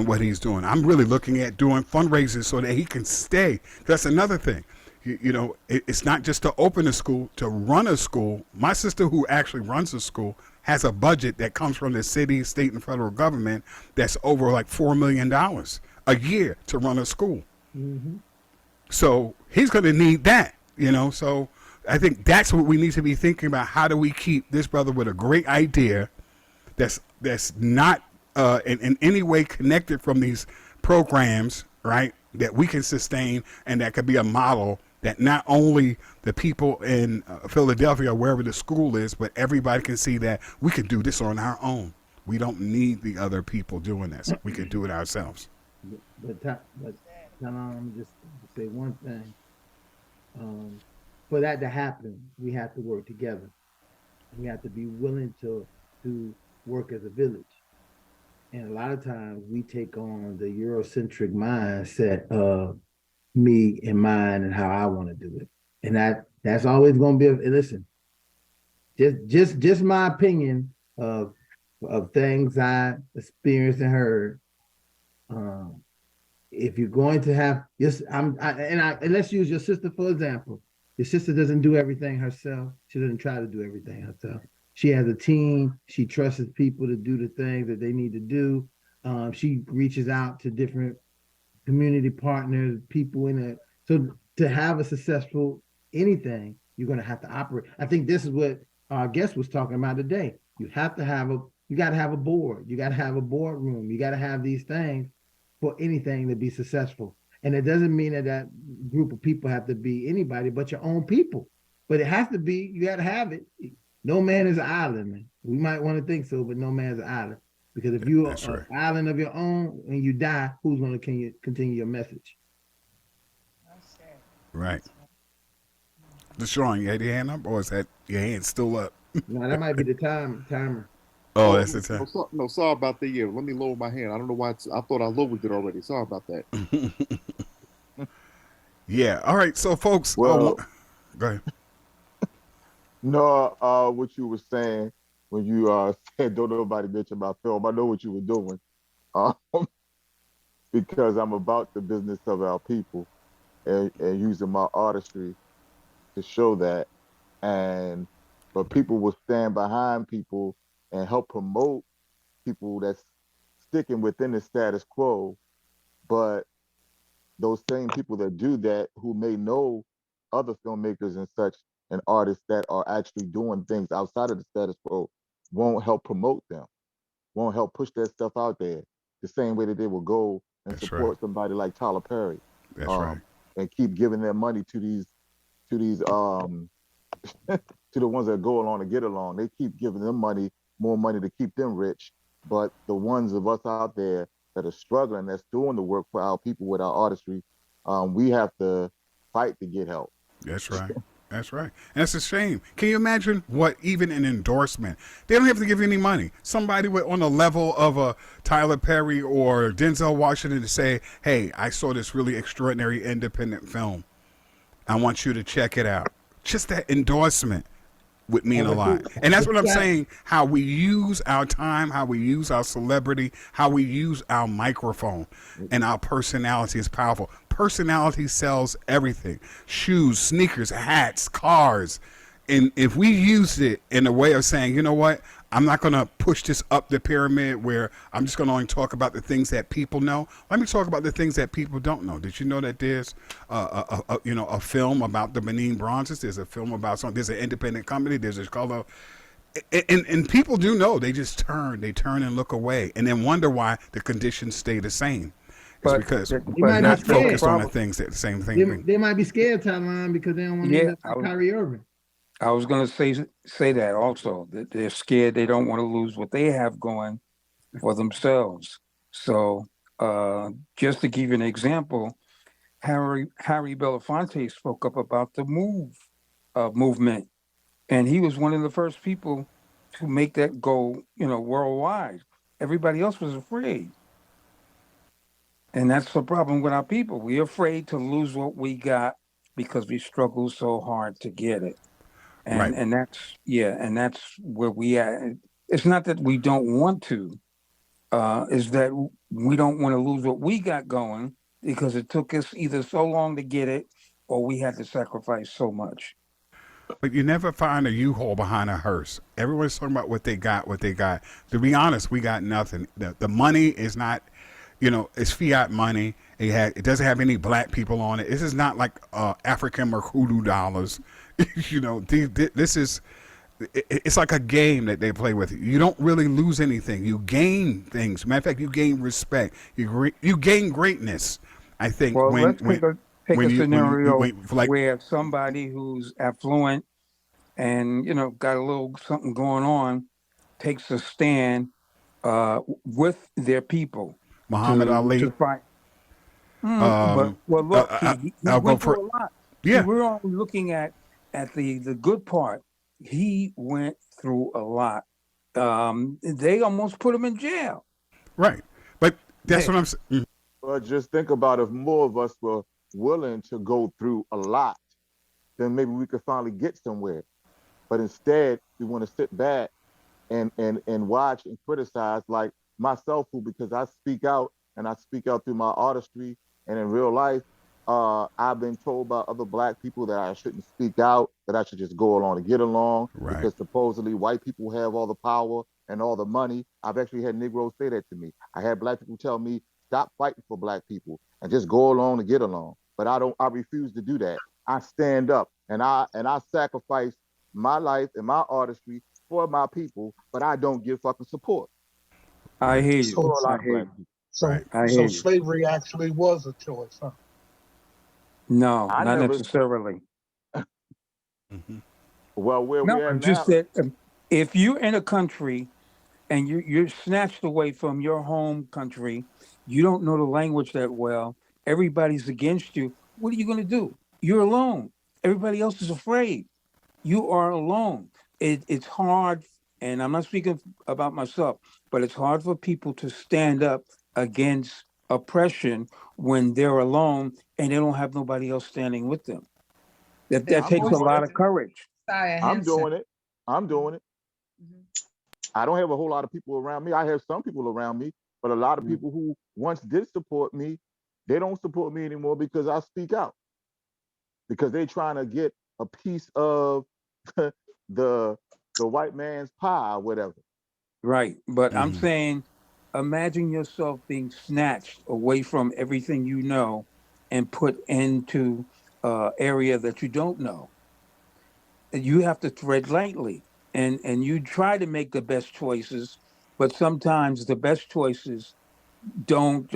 what he's doing. I'm really looking at doing fundraisers so that he can stay. That's another thing. You know, it's not just to open a school, to run a school. My sister, who actually runs a school, has a budget that comes from the city, state, and federal government that's over like $4 million a year to run a school. Mm-hmm. So he's going to need that, you know. So I think that's what we need to be thinking about. How do we keep this brother with a great idea that's not in any way connected from these programs, right, that we can sustain, and that could be a model that not only the people in Philadelphia or wherever the school is, but everybody can see that we can do this on our own. We don't need the other people doing this. We can do it ourselves. But just say one thing. For that to happen, we have to work together. We have to be willing to work as a village. And a lot of times we take on the Eurocentric mindset of me and mine and how I want to do it. And that's always going to be listen, just my opinion of things I experienced and heard. If you're going to have and let's use your sister for example. Your sister doesn't do everything herself. She doesn't try to do everything herself. She has a team. She trusts people to do the things that they need to do. She reaches out to different community partners, people in it. So to have a successful anything, you're going to have to operate. I think this is what our guest was talking about today. You got to have a board. You got to have a boardroom. You got to have these things for anything to be successful. And it doesn't mean that group of people have to be anybody but your own people. But it has to be, you got to have it. No man is an island, man. We might want to think so, but no man is an island. Because if you are an island of your own and you die, who's going to continue your message? Right. Deshaun, you had your hand up, or is that your hand still up? No, that might be the timer. Oh, that's the time. No, sorry about that. Yeah, let me lower my hand. I don't know why. I thought I lowered it already. Sorry about that. Yeah. All right. So, folks, well, go ahead. No, what you were saying, when you said don't nobody bitch about film. I know what you were doing, um, because I'm about the business of our people and using my artistry to show that. And but people will stand behind people and help promote people that's sticking within the status quo. But those same people that do that, who may know other filmmakers and such and artists that are actually doing things outside of the status quo, won't help promote them, won't help push that stuff out there the same way that they will go and That's support right. somebody like Tyler Perry, That's right. and keep giving their money to these to the ones that go along to get along. They keep giving them money, more money to keep them rich. But the ones of us out there that are struggling, that's doing the work for our people with our artistry, we have to fight to get help. That's right. That's right. And it's a shame. Can you imagine what even an endorsement? They don't have to give you any money. Somebody with, on the level of a Tyler Perry or Denzel Washington to say, hey, I saw this really extraordinary independent film. I want you to check it out. Just that endorsement would mean a lot. And that's what I'm saying, how we use our time, how we use our celebrity, how we use our microphone, and our personality is powerful. Personality sells everything. Shoes, sneakers, hats, cars. And if we used it in a way of saying, you know what, I'm not going to push this up the pyramid where I'm just going to only talk about the things that people know. Let me talk about the things that people don't know. Did you know that there's a film about the Benin Bronzes? There's a film about something. There's an independent company. There's this color. And people do know. They just turn and look away and then wonder why the conditions stay the same. It's because we're not focused on the things that the same thing. They might be scared, Tyler, because they don't want to end up like Kyrie Irving. I was going to say that also, that they're scared. They don't want to lose what they have going for themselves. So just to give you an example, Harry Belafonte spoke up about the movement, and he was one of the first people to make that go, worldwide. Everybody else was afraid. And that's the problem with our people. We're afraid to lose what we got because we struggle so hard to get it. And that's where we at. It's not that we don't want to, is that we don't want to lose what we got going because it took us either so long to get it or we had to sacrifice so much. But you never find a U-Haul behind a hearse. Everyone's talking about what they got. To be honest, we got nothing. The money is not, it's fiat money. It doesn't have any black people on it. This is not like African or hoodoo dollars. This is, it's like a game that they play with. You don't really lose anything. You gain things. Matter of fact, you gain respect. You gain greatness. I think. Well, let's take a scenario where somebody who's affluent and got a little something going on takes a stand with their people. Muhammad Ali. To fight. Look, he went through a lot. Yeah, we're only looking at the good part. He went through a lot. They almost put him in jail. Right. But that's what I'm saying. Well, just think about if more of us were willing to go through a lot, then maybe we could finally get somewhere. But instead, we want to sit back and watch and criticize, like myself, because I speak out and I speak out through my artistry and in real life. I've been told by other black people that I shouldn't speak out, that I should just go along to get along, because supposedly white people have all the power and all the money. I've actually had Negroes say that to me. I had black people tell me, stop fighting for black people and just go along to get along. But I refuse to do that. I stand up and I sacrifice my life and my artistry for my people, but I don't give fucking support. I hear you. So slavery actually was a choice, huh? No, not necessarily. Well, where we are now. Just that if you're in a country and you're snatched away from your home country, you don't know the language that well, everybody's against you, what are you going to do? You're alone. Everybody else is afraid. You are alone. It's hard, and I'm not speaking about myself, but it's hard for people to stand up against oppression when they're alone and they don't have nobody else standing with them. That takes a lot of courage. I'm doing it. Mm-hmm. I don't have a whole lot of people around me. I have some people around me, but a lot of Mm. people who once did support me, they don't support me anymore because I speak out. Because they're trying to get a piece of the white man's pie or whatever. Right. But I'm Mhm. saying, imagine yourself being snatched away from everything you know and put into area that you don't know. And you have to tread lightly, and you try to make the best choices, but sometimes the best choices don't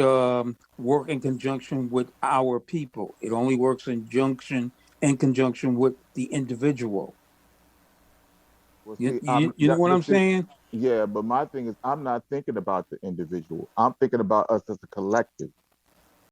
work in conjunction with our people. It only works in conjunction with the individual. Well, You, see, you, you know what but I'm see, saying? yeah, but my thing is, I'm not thinking about the individual. I'm thinking about us as a collective.